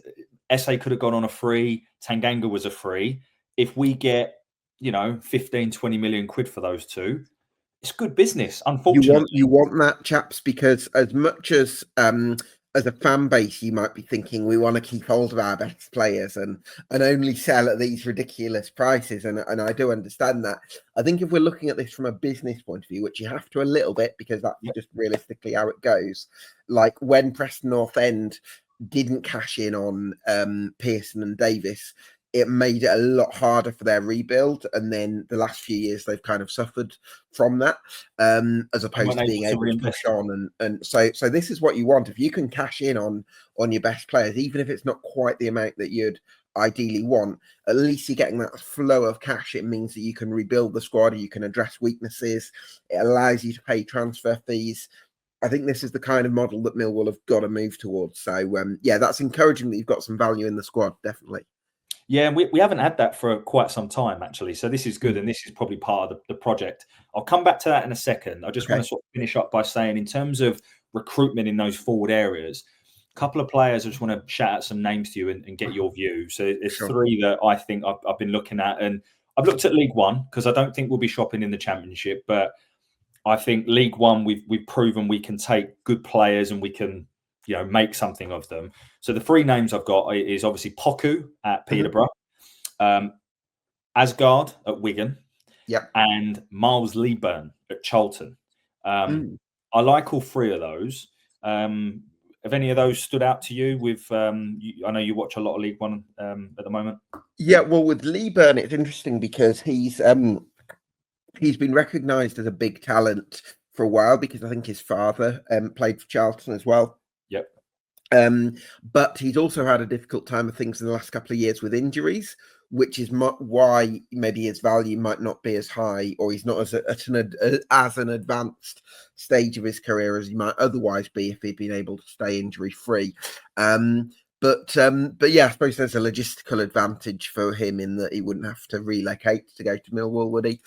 Esse could have gone on a free. Tanganga was a free. If we get, 15, 20 million quid for those two, it's good business. Unfortunately, you want that, chaps, because as much as as a fan base, you might be thinking we want to keep hold of our best players and only sell at these ridiculous prices. And I do understand that. I think if we're looking at this from a business point of view, which you have to a little bit because that's just realistically how it goes, like when Preston North End didn't cash in on Pearson and Davis, it made it a lot harder for their rebuild. And then the last few years, they've kind of suffered from that, as opposed to being able to push on. And so this is what you want. If you can cash in on your best players, even if it's not quite the amount that you'd ideally want, at least you're getting that flow of cash. It means that you can rebuild the squad, you can address weaknesses. It allows you to pay transfer fees. I think this is the kind of model that Millwall have got to move towards. So, yeah, that's encouraging that you've got some value in the squad, definitely. Yeah, and we haven't had that for quite some time, actually. So this is good, and this is probably part of the project. I'll come back to that in a second. I just want to sort of finish up by saying, in terms of recruitment in those forward areas, a couple of players, I just want to shout out some names to you and get your view. So there's three that I think I've been looking at, and I've looked at League One because I don't think we'll be shopping in the Championship, but I think League One, we've proven we can take good players and we can, make something of them. So the three names I've got is obviously Poku at Peterborough, Asgard at Wigan, and Miles Leaburn at Charlton. I like all three of those. Have any of those stood out to you? I know you watch a lot of League One at the moment. Yeah, well, with Leaburn, it's interesting because he's been recognised as a big talent for a while because I think his father played for Charlton as well. Yep. But he's also had a difficult time of things in the last couple of years with injuries, which is why maybe his value might not be as high, or he's not at an advanced stage of his career as he might otherwise be if he'd been able to stay injury free. But yeah, I suppose there's a logistical advantage for him in that he wouldn't have to relocate to go to Millwall, would he?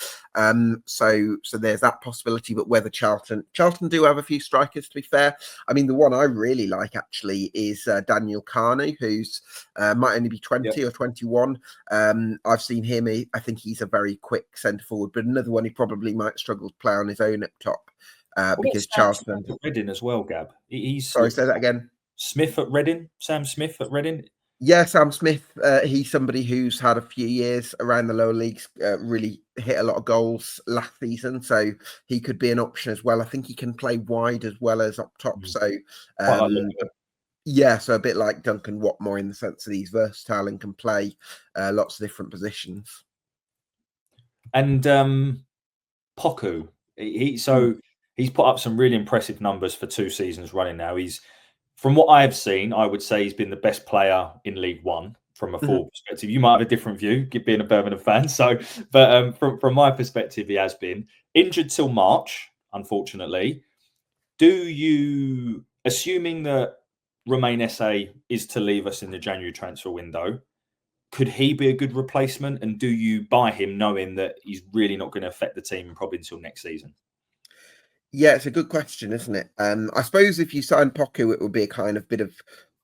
So there's that possibility. But whether Charlton do have a few strikers, to be fair. I mean, the one I really like actually is Daniel Carney, who's might only be 20 or 21. I've seen him. I think he's a very quick centre forward, but another one he probably might struggle to play on his own up top because Charlton. Smith at Reading as well, Gab. Sorry, say that again. Smith at Reading, Sam Smith at Reading. Yeah, Sam Smith. He's somebody who's had a few years around the lower leagues, really hit a lot of goals last season, so he could be an option as well. I think he can play wide as well as up top. So, yeah, so a bit like Duncan Watmore in the sense that he's versatile and can play lots of different positions. And Poku, he's put up some really impressive numbers for 2 seasons running now. From what I have seen, I would say he's been the best player in League One from a forward perspective. You might have a different view, being a Birmingham fan. But from my perspective, he has been injured till March, unfortunately. Do you, assuming that Romain Esse is to leave us in the January transfer window, could he be a good replacement? And do you buy him knowing that he's really not going to affect the team probably until next season? Yeah, it's a good question, isn't it? I suppose if you sign Poku, it would be a kind of bit of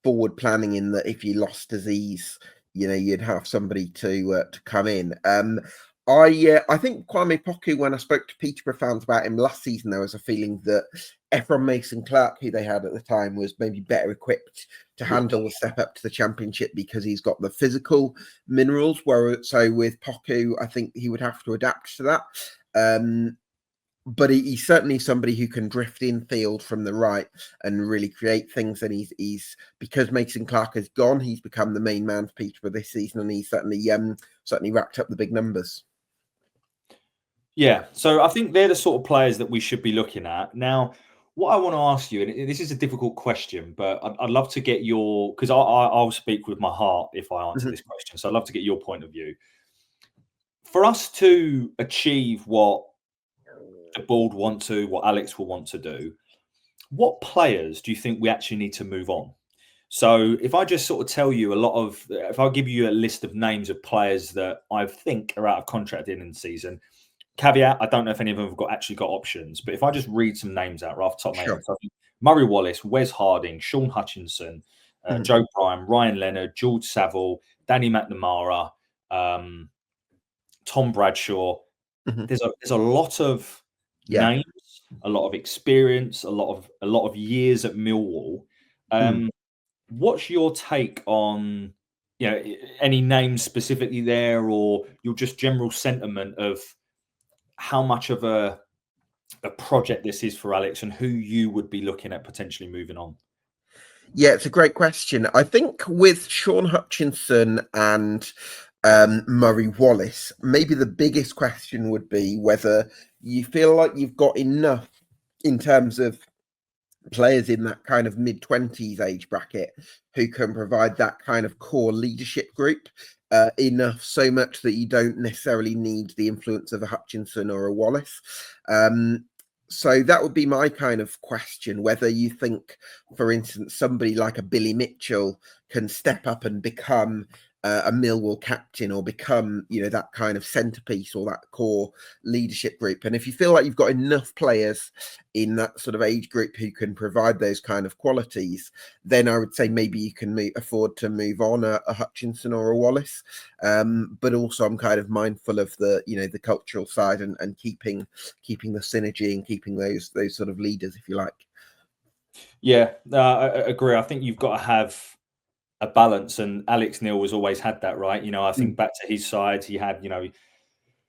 forward planning in that if you lost disease, you'd have somebody to come in. I think Kwame Poku, when I spoke to Peterborough fans about him last season, there was a feeling that Ephron Mason-Clark, who they had at the time, was maybe better equipped to handle the step up to the Championship because he's got the physical minerals. So with Poku, I think he would have to adapt to that. But he's certainly somebody who can drift in field from the right and really create things. And he's because Mason-Clark has gone, he's become the main man for Peterborough this season, and he's certainly racked up the big numbers. Yeah, so I think they're the sort of players that we should be looking at. Now, what I want to ask you, and this is a difficult question, but I'd love to get because I'll speak with my heart if I answer this question. So I'd love to get your point of view. For us to achieve what the board want to, what Alex will want to do, what players do you think we actually need to move on? So if I just sort of tell you if I give you a list of names of players that I think are out of contract in the season, caveat, I don't know if any of them have actually got options, but if I just read some names out right off the top of my head, so Murray Wallace, Wes Harding, Sean Hutchinson, Joe Bryan, Ryan Leonard, George Saville, Danny McNamara, Tom Bradshaw. There's a lot of names, a lot of experience, a lot of years at Millwall. What's your take on, any names specifically there, or your just general sentiment of how much of a project this is for Alex and who you would be looking at potentially moving on? Yeah, it's a great question. I think with Sean Hutchinson and Murray Wallace, maybe the biggest question would be whether you feel like you've got enough in terms of players in that kind of mid-20s age bracket who can provide that kind of core leadership group enough, so much that you don't necessarily need the influence of a Hutchinson or a Wallace. So that would be my kind of question, whether you think, for instance, somebody like a Billy Mitchell can step up and become a Millwall captain, or become, that kind of centerpiece or that core leadership group. And if you feel like you've got enough players in that sort of age group who can provide those kind of qualities, then I would say maybe you can afford to move on a Hutchinson or a Wallace. But also I'm kind of mindful of the, the cultural side and keeping the synergy and keeping those sort of leaders, if you like. Yeah, I agree. I think you've got to have a balance, and Alex Neil has always had that, right? I think back to his side, he had, the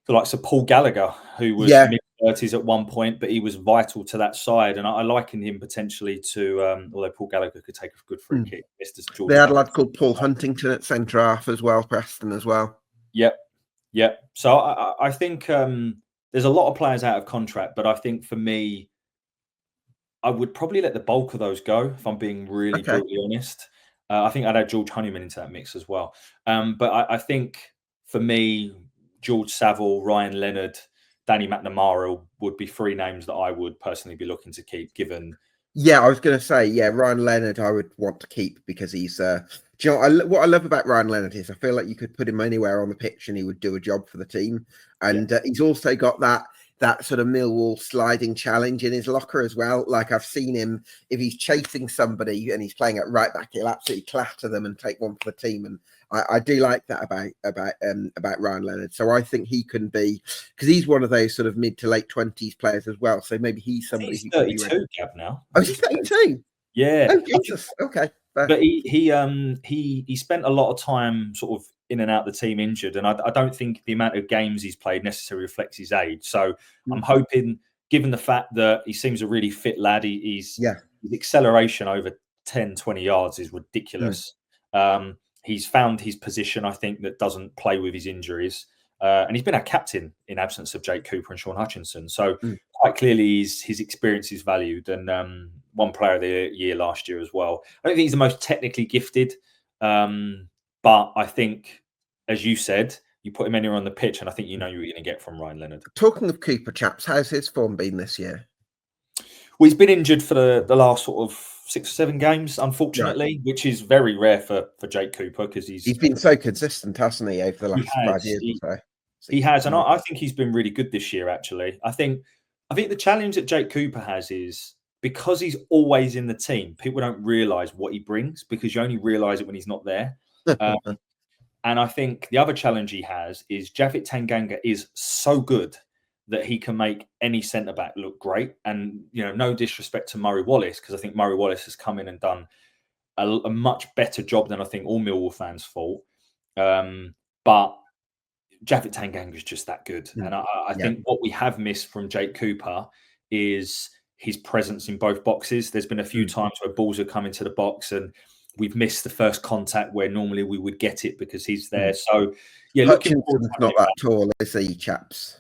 likes of Paul Gallagher, who was mid-30s at one point, but he was vital to that side, and I liken him potentially to, although Paul Gallagher could take a good free kick. They had a lad called Paul Huntington at centre half as well, Preston as well. Yep. So I think there's a lot of players out of contract, but I think for me, I would probably let the bulk of those go, if I'm being really brutally honest. I think I'd add George Honeyman into that mix as well. But I think for me, George Saville, Ryan Leonard, Danny McNamara would be three names that I would personally be looking to keep, given. Yeah, I was going to say, Ryan Leonard I would want to keep, because he's, do you know what I love about Ryan Leonard is I feel like you could put him anywhere on the pitch and he would do a job for the team. And he's also got that sort of Millwall sliding challenge in his locker as well. Like, I've seen him, if he's chasing somebody and he's playing at right back, he'll absolutely clatter them and take one for the team. And I do like that about Ryan Leonard. So I think he can be, because he's one of those sort of mid to late 20s players as well. So maybe he's somebody. He's 32, Gab, now. Oh, he's 32. Yeah. Oh, Jesus. Okay. But he spent a lot of time sort of in and out the team injured, and I don't think the amount of games he's played necessarily reflects his age. So I'm hoping, given the fact that he seems a really fit lad, his acceleration over 10, 20 yards is ridiculous. He's found his position, I think, that doesn't play with his injuries. And he's been our captain in absence of Jake Cooper and Sean Hutchinson. So quite clearly his experience is valued, and one player of the year last year as well. I don't think he's the most technically gifted, but I think, as you said, you put him anywhere on the pitch, and I think you know you're going to get from Ryan Leonard. Talking of Cooper, chaps, how's his form been this year? Well, he's been injured for the last sort of 6 or 7 games, unfortunately, which is very rare for Jake Cooper, because he's been so consistent, hasn't he, over the last 5 years or so? He has, and I think he's been really good this year, actually. I think the challenge that Jake Cooper has is, because he's always in the team, people don't realise what he brings, because you only realise it when he's not there. And I think the other challenge he has is Japhet Tanganga is so good that he can make any centre-back look great. And, no disrespect to Murray Wallace, because I think Murray Wallace has come in and done a much better job than I think all Millwall fans thought. But Japhet Tanganga is just that good. And I think what we have missed from Jake Cooper is his presence in both boxes. There's been a few times where balls have come into the box and we've missed the first contact where normally we would get it because he's there. So, Hutchinson's not that tall, is he, chaps?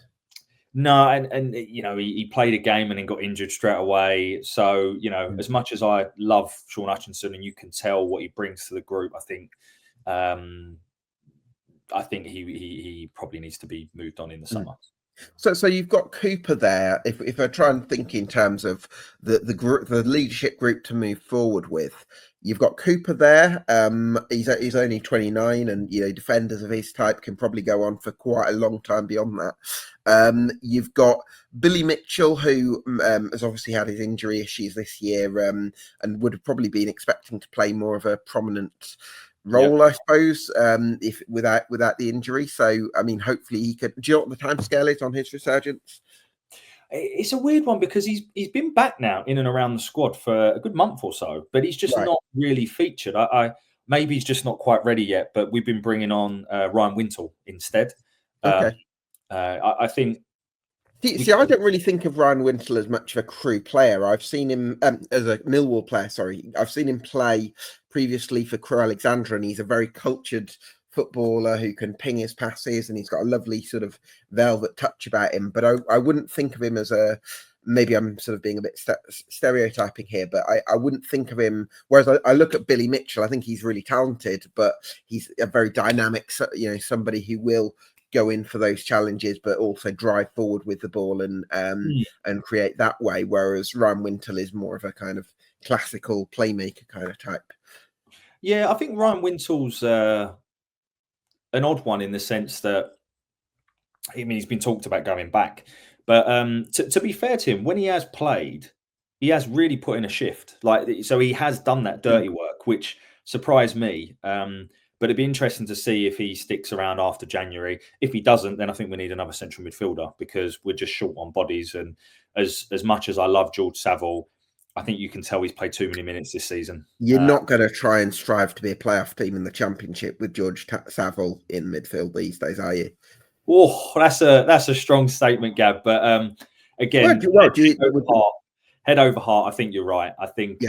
No, and he played a game and then got injured straight away. So, as much as I love Sean Hutchinson, and you can tell what he brings to the group, I think he probably needs to be moved on in the summer. So you've got Cooper there. If I try and think in terms of the group, the leadership group to move forward with, you've got Cooper there. He's only 29, and defenders of his type can probably go on for quite a long time beyond that. You've got Billy Mitchell, who has obviously had his injury issues this year, and would have probably been expecting to play more of a prominent role, I suppose, if without the injury. So, I mean, hopefully he could. Do you know what the timescale is on his resurgence? It's a weird one because he's been back now in and around the squad for a good month or so, but he's just not really featured. I maybe he's just not quite ready yet. But we've been bringing on Ryan Wintle instead. Okay. I think. See, I don't really think of Ryan Wintle as much of a Crewe player. I've seen him as a Millwall player. Sorry, I've seen him play previously for Crewe Alexandra, and he's a very cultured footballer who can ping his passes, and he's got a lovely sort of velvet touch about him. But I wouldn't think of him as a. Maybe I'm sort of being a bit stereotyping here, but I wouldn't think of him. Whereas I look at Billy Mitchell, I think he's really talented, but he's a very dynamic, somebody who will go in for those challenges, but also drive forward with the ball and create that way. Whereas Ryan Wintle is more of a kind of classical playmaker kind of type. Yeah, I think Ryan Wintle's an odd one in the sense that, I mean, he's been talked about going back, but to be fair to him, when he has played, he has really put in a shift. So he has done that dirty work, which surprised me. But it'd be interesting to see if he sticks around after January. If he doesn't, then I think we need another central midfielder because we're just short on bodies. And as much as I love George Saville, I think you can tell he's played too many minutes this season. You're not going to try and strive to be a playoff team in the Championship with George Saville in midfield these days, are you? Oh, that's a strong statement, Gab. But again, head over heart, I think you're right. I think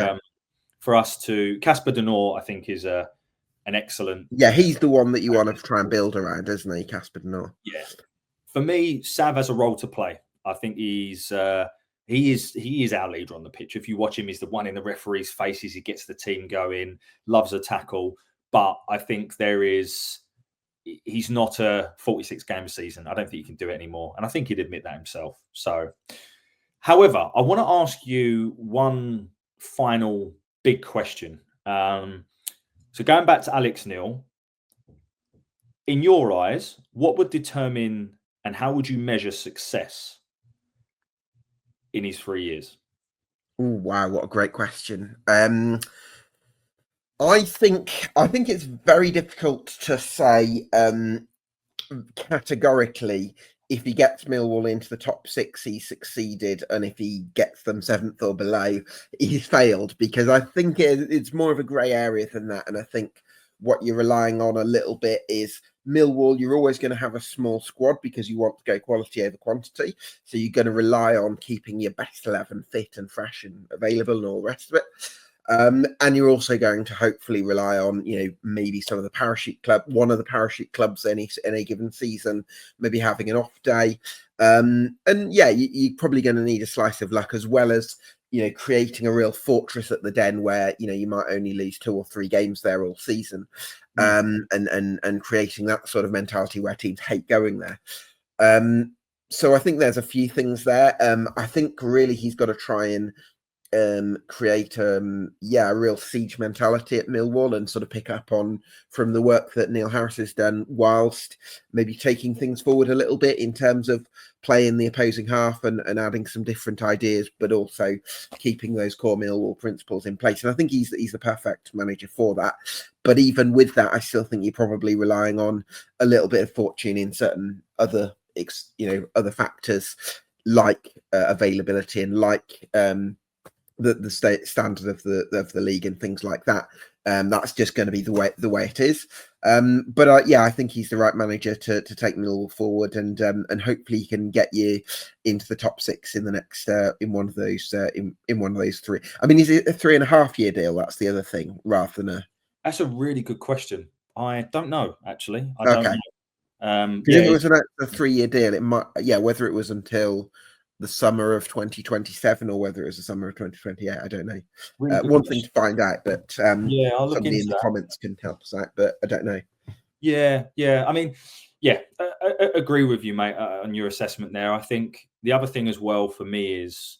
for us to Casper De Norre, I think is an excellent. Yeah, he's the one that you want to try and build around, isn't he, Casper De Norre? Yeah, for me, Sav has a role to play. I think he is our leader on the pitch. If you watch him, he's the one in the referee's faces. He gets the team going, loves a tackle. But I think he's not a 46 game a season. I don't think he can do it anymore. And I think he'd admit that himself. So, however, I want to ask you one final big question. So going back to Alex Neil, in your eyes, what would determine and how would you measure success in his 3 years? Oh, wow, what a great question. I think it's very difficult to say categorically if he gets Millwall into the top 6, he succeeded, and if he gets them 7th or below, he's failed, because I think it's more of a grey area than that. And I think what you're relying on a little bit is Millwall, you're always going to have a small squad because you want to go quality over quantity. So you're going to rely on keeping your best 11 fit and fresh and available and all the rest of it. And you're also going to hopefully rely on, maybe some of the parachute club, one of the parachute clubs any given season, maybe having an off day. And yeah, you're probably going to need a slice of luck, as well as, creating a real fortress at the Den where, you might only lose 2 or 3 games there all season. And creating that sort of mentality where teams hate going there. So I think there's a few things there. I think really he's got to try and create a real siege mentality at Millwall and sort of pick up on from the work that Neil Harris has done, whilst maybe taking things forward a little bit in terms of playing the opposing half and adding some different ideas, but also keeping those core Millwall principles in place. And I think he's the perfect manager for that. But even with that, I still think you're probably relying on a little bit of fortune in certain other factors like availability and like the state standard of the league and things like that. That's just going to be the way it is. But I think he's the right manager to take Millwall forward, and hopefully he can get you into the top 6 in the next in one of those 3. I mean, is it a 3.5-year deal? That's the other thing, rather than a. That's a really good question. I don't know, actually. I don't know. If it was a 3-year deal, it might. Yeah, whether it was until the summer of 2027 or whether it was the summer of 2028, I don't know. Really one thing to find out, but I'll look somebody in the comments can help us out, but I don't know. Yeah. I mean, I agree with you, mate, on your assessment there. I think the other thing as well for me is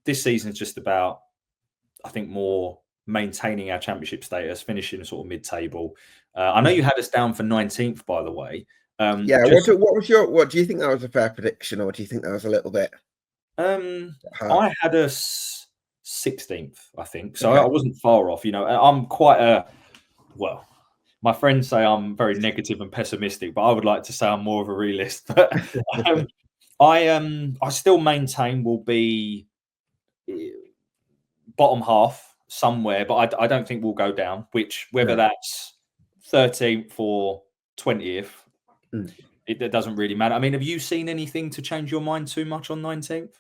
this season is just about, I think, more maintaining our championship status, finishing sort of mid-table. I know you had us down for 19th, by the way. What do you think that was a fair prediction, or do you think that was a little bit? I had us 16th, I think, so okay. I wasn't far off. I'm quite my friends say I'm very negative and pessimistic, but I would like to say I'm more of a realist. But I still maintain we'll be bottom half somewhere, but I don't think we'll go down. Which whether that's 13th or 20th, it doesn't really matter. I mean, have you seen anything to change your mind too much on 19th?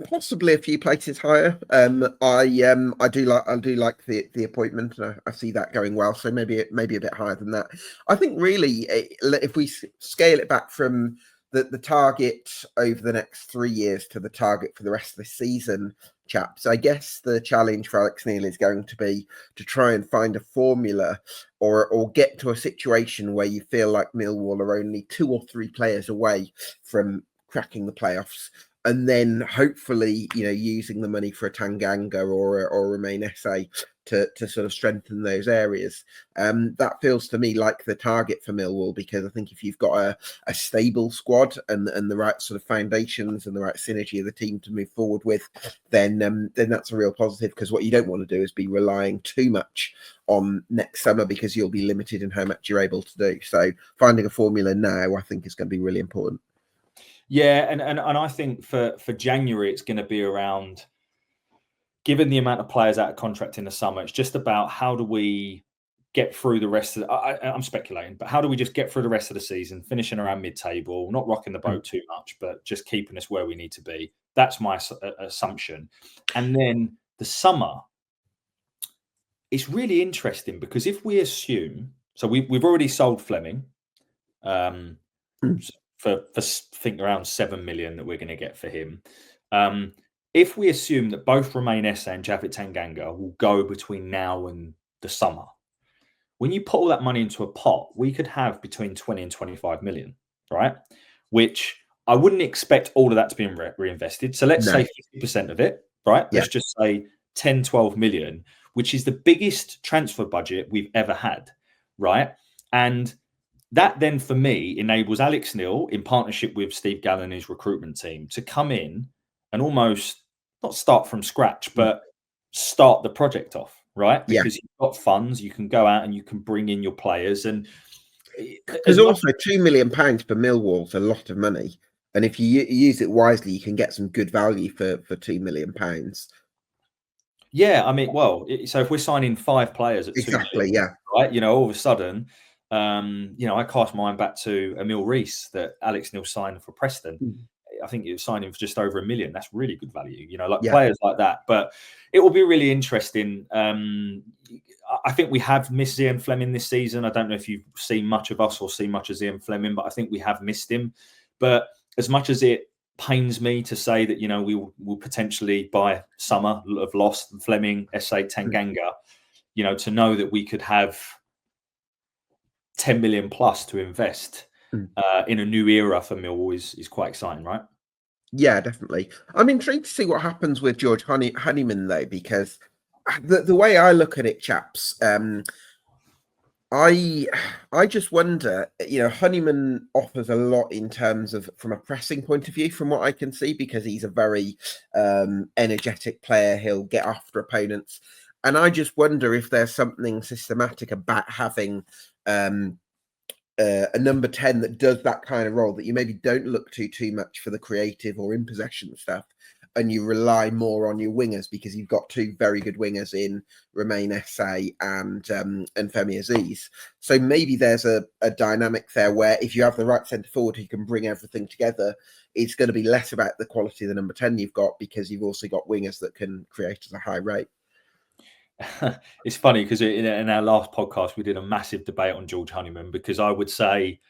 Possibly a few places higher. I do like the appointment, and I see that going well. So maybe a bit higher than that. I think really, if we scale it back from the target over the next 3 years to the target for the rest of the season, chaps, I guess the challenge for Alex Neil is going to be to try and find a formula or get to a situation where you feel like Millwall are only 2 or 3 players away from cracking the playoffs. And then hopefully, using the money for a Tanganga or Remain SA to sort of strengthen those areas. That feels to me like the target for Millwall, because I think if you've got a stable squad and the right sort of foundations and the right synergy of the team to move forward with, then that's a real positive, because what you don't want to do is be relying too much on next summer, because you'll be limited in how much you're able to do. So finding a formula now, I think, is going to be really important. Yeah, and I think for January, it's going to be around, given the amount of players out of contract in the summer, it's just about how do we get through the rest of I'm speculating, but how do we just get through the rest of the season, finishing around mid-table, not rocking the boat too much, but just keeping us where we need to be. That's my assumption. And then the summer, it's really interesting, because if we assume, so we've already sold Fleming, for I think around 7 million that we're going to get for him. If we assume that both Remain SA and Javit Tanganga will go between now and the summer, when you put all that money into a pot, we could have between 20 and 25 million, right? Which I wouldn't expect all of that to be reinvested. So let's say 50% of it, right? Let's just say 10, 12 million, which is the biggest transfer budget we've ever had, right? And that then, for me, enables Alex Neil, in partnership with Steve Gallen and his recruitment team, to come in and almost not start from scratch, but start the project off, right? Because you've got funds, you can go out and you can bring in your players. And there's also £2 million per Millwall is a lot of money. And if you use it wisely, you can get some good value for £2 million. Yeah, I mean, well, so if we're signing 5 players at 2 million, right? All of a sudden, I cast my mind back to Emil Rees that Alex Neil signed for Preston. I think he was signing for just over $1 million. That's really good value, players like that. But it will be really interesting. I think we have missed Ian Fleming this season. I don't know if you've seen much of us or seen much of Ian Fleming, but I think we have missed him. But as much as it pains me to say that, we will potentially by summer have lost Fleming, SA, Tanganga, to know that we could have 10 million plus to invest in a new era for Millwall is quite exciting, right? Yeah, definitely. I'm intrigued to see what happens with George Honeyman, though, because the way I look at it, chaps, I just wonder, Honeyman offers a lot in terms of from a pressing point of view, from what I can see, because he's a very energetic player. He'll get after opponents. And I just wonder if there's something systematic about having a number 10 that does that kind of role, that you maybe don't look to too much for the creative or in possession stuff, and you rely more on your wingers, because you've got 2 very good wingers in Remain SA and Femi Aziz. So maybe there's a dynamic there where if you have the right centre forward who can bring everything together, it's going to be less about the quality of the number 10 you've got, because you've also got wingers that can create at a high rate. It's funny because in our last podcast, we did a massive debate on George Honeyman, because I would say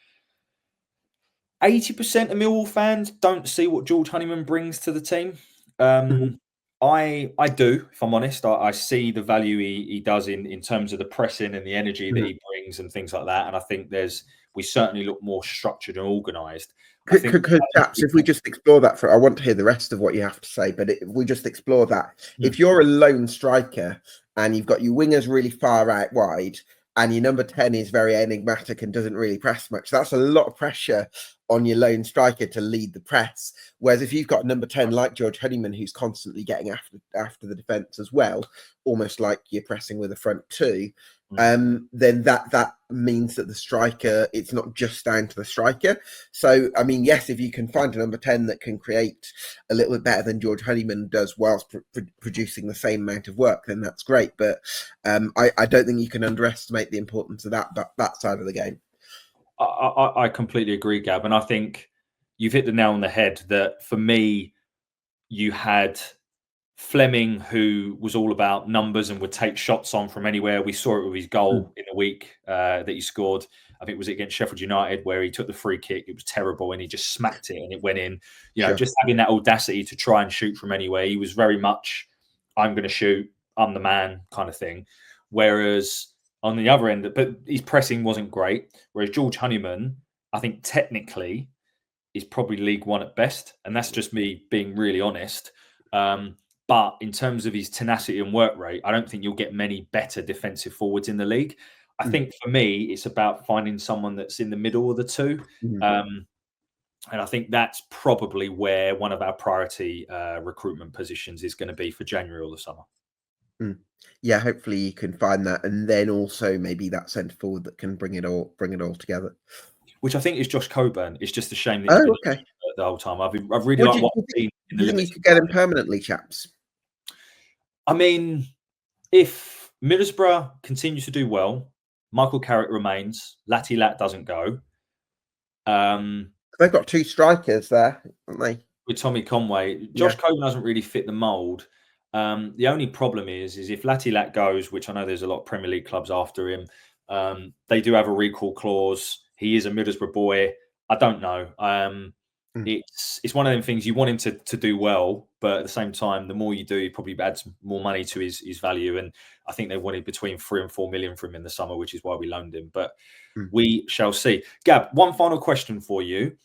80% of Millwall fans don't see what George Honeyman brings to the team. I do, if I'm honest. I see the value he does in terms of the pressing and the energy that he brings and things like that. And I think we certainly look more structured and organised. Chaps, if we just explore that I want to hear the rest of what you have to say, but if we just explore that, if you're a lone striker and you've got your wingers really far out wide, and your number 10 is very enigmatic and doesn't really press much, that's a lot of pressure on your lone striker to lead the press. Whereas if you've got number 10 like George Honeyman, who's constantly getting after the defence as well, almost like you're pressing with a front 2, then that means that the striker, it's not just down to the striker. So, I mean, yes, if you can find a number 10 that can create a little bit better than George Honeyman does whilst producing the same amount of work, then that's great. But I don't think you can underestimate the importance of that side of the game. I completely agree, Gab. And I think you've hit the nail on the head that for me, you had Fleming, who was all about numbers and would take shots on from anywhere. We saw it with his goal in the week that he scored. I think it was against Sheffield United where he took the free kick. It was terrible and he just smacked it and it went in. You know, just having that audacity to try and shoot from anywhere. He was very much, I'm going to shoot, I'm the man kind of thing. Whereas on the other end, but his pressing wasn't great. Whereas George Honeyman, I think technically is probably League One at best. And that's just me being really honest. But in terms of his tenacity and work rate, I don't think you'll get many better defensive forwards in the league. I think for me, it's about finding someone that's in the middle of the two. And I think that's probably where one of our priority recruitment positions is going to be for January or the summer. Yeah, hopefully you can find that. And then also maybe that centre forward that can bring it all together. Which I think is Josh Coburn. It's just a shame that he's been the whole time. I've really liked what I've seen in the limited. You could get him permanently, chaps. I mean, if Middlesbrough continues to do well, Michael Carrick remains, Latty Lat doesn't go. They've got two strikers there, haven't they? With Tommy Conway. Josh Coburn doesn't really fit the mould. The only problem is if Latty Lat goes, which I know there's a lot of Premier League clubs after him, they do have a recall clause. He is a Middlesbrough boy. I don't know. It's one of them things you want him to do well, but at the same time, the more you do, it probably adds more money to his value. And I think they wanted between 3 and 4 million from him in the summer, which is why we loaned him. But we shall see. Gab, one final question for you.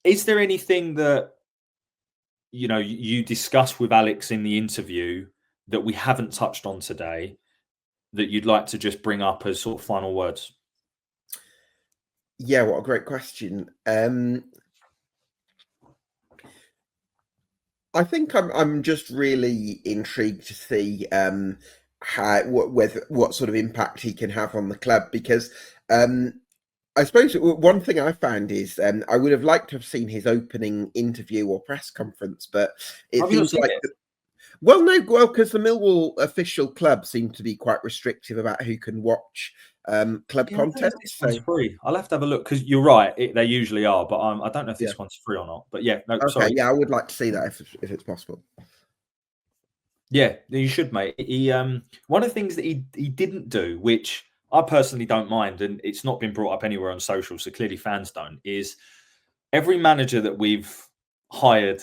Is there anything that you discussed with Alex in the interview that we haven't touched on today that you'd like to just bring up as sort of final words? Yeah, what a great question. I think I'm just really intrigued to see what sort of impact he can have on the club, because I suppose one thing I found is I would have liked to have seen his opening interview or press conference, but it seems like because the Millwall official club seem to be quite restrictive about who can watch club content. It's free. I'll have to have a look, because you're right, they usually are, but I don't know if this one's free or not. But sorry. Yeah, I would like to see that if it's possible. Yeah, you should, mate. He one of the things that he didn't do, which I personally don't mind, and it's not been brought up anywhere on social, so clearly fans don't, is every manager that we've hired,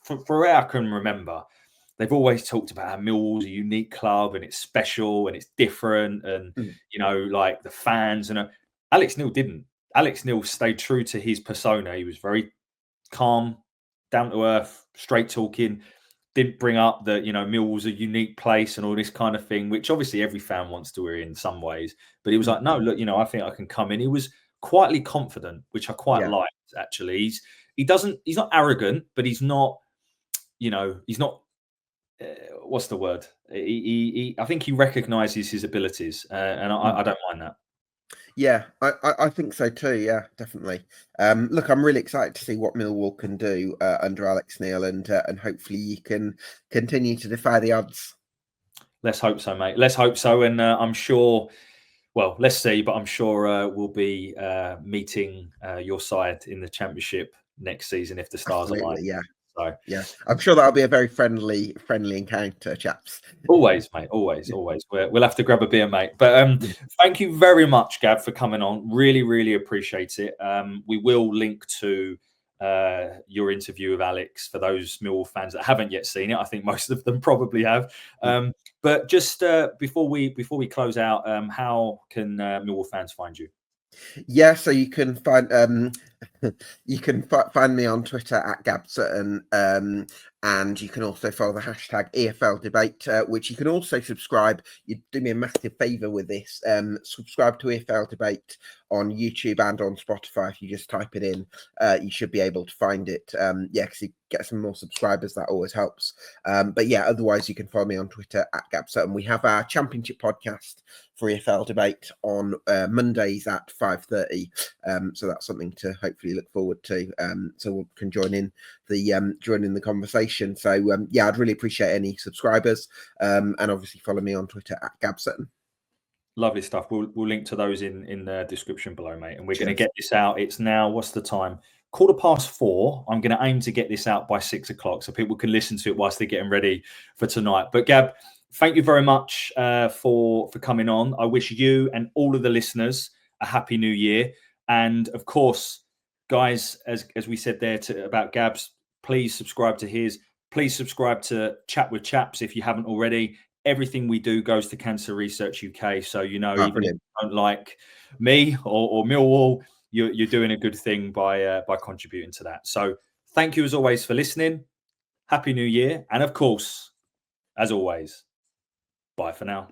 for I can remember, they've always talked about how Millwall's a unique club and it's special and it's different, and like the fans. And Alex Neil didn't. Alex Neil stayed true to his persona. He was very calm, down to earth, straight talking. Didn't bring up that Millwall's a unique place and all this kind of thing, which obviously every fan wants to hear in some ways. But he was like, no, look, I think I can come in. He was quietly confident, which I quite liked, actually. He's not arrogant, but he's not, he's not. What's the word? I think he recognises his abilities, and I don't mind that. Yeah, I think so too. Yeah, definitely. Look, I'm really excited to see what Millwall can do under Alex Neil, and hopefully you can continue to defy the odds. Let's hope so, mate. Let's hope so, and I'm sure. Well, let's see, but I'm sure we'll be meeting your side in the Championship next season if the stars align. Yeah. So, yeah, I'm sure that'll be a very friendly encounter, chaps. Always, mate. Always. We'll have to grab a beer, mate. But thank you very much, Gab, for coming on. Really, really appreciate it. We will link to your interview with Alex for those Millwall fans that haven't yet seen it. I think most of them probably have. But just before we close out, how can Millwall fans find you? Yeah, so you can find You can find me on Twitter at Gab Sutton, and you can also follow the hashtag EFL Debate, which you can also subscribe. You'd do me a massive favour with this. Subscribe to EFL Debate on YouTube and on Spotify. If you just type it in, you should be able to find it. Because you get some more subscribers, that always helps. But yeah, otherwise you can follow me on Twitter at Gab Sutton. We have our Championship podcast for EFL Debate on Mondays at 5:30. So that's something to hopefully look forward to. So we can join in the conversation. So yeah, I'd really appreciate any subscribers, and obviously follow me on Twitter at Gab Sutton. Lovely stuff. We'll link to those in the description below, mate. And we're going to get this out. It's now, what's the time? 4:15. I'm going to aim to get this out by 6 o'clock so people can listen to it whilst they're getting ready for tonight. But Gab, thank you very much for coming on. I wish you and all of the listeners a happy new year. And of course, guys, as we said there about Gab's, please subscribe to his. Please subscribe to Chat with Chaps if you haven't already. Everything we do goes to Cancer Research UK. So, even if you don't like me or Millwall, you're doing a good thing by contributing to that. So thank you as always for listening. Happy New Year. And of course, as always, bye for now.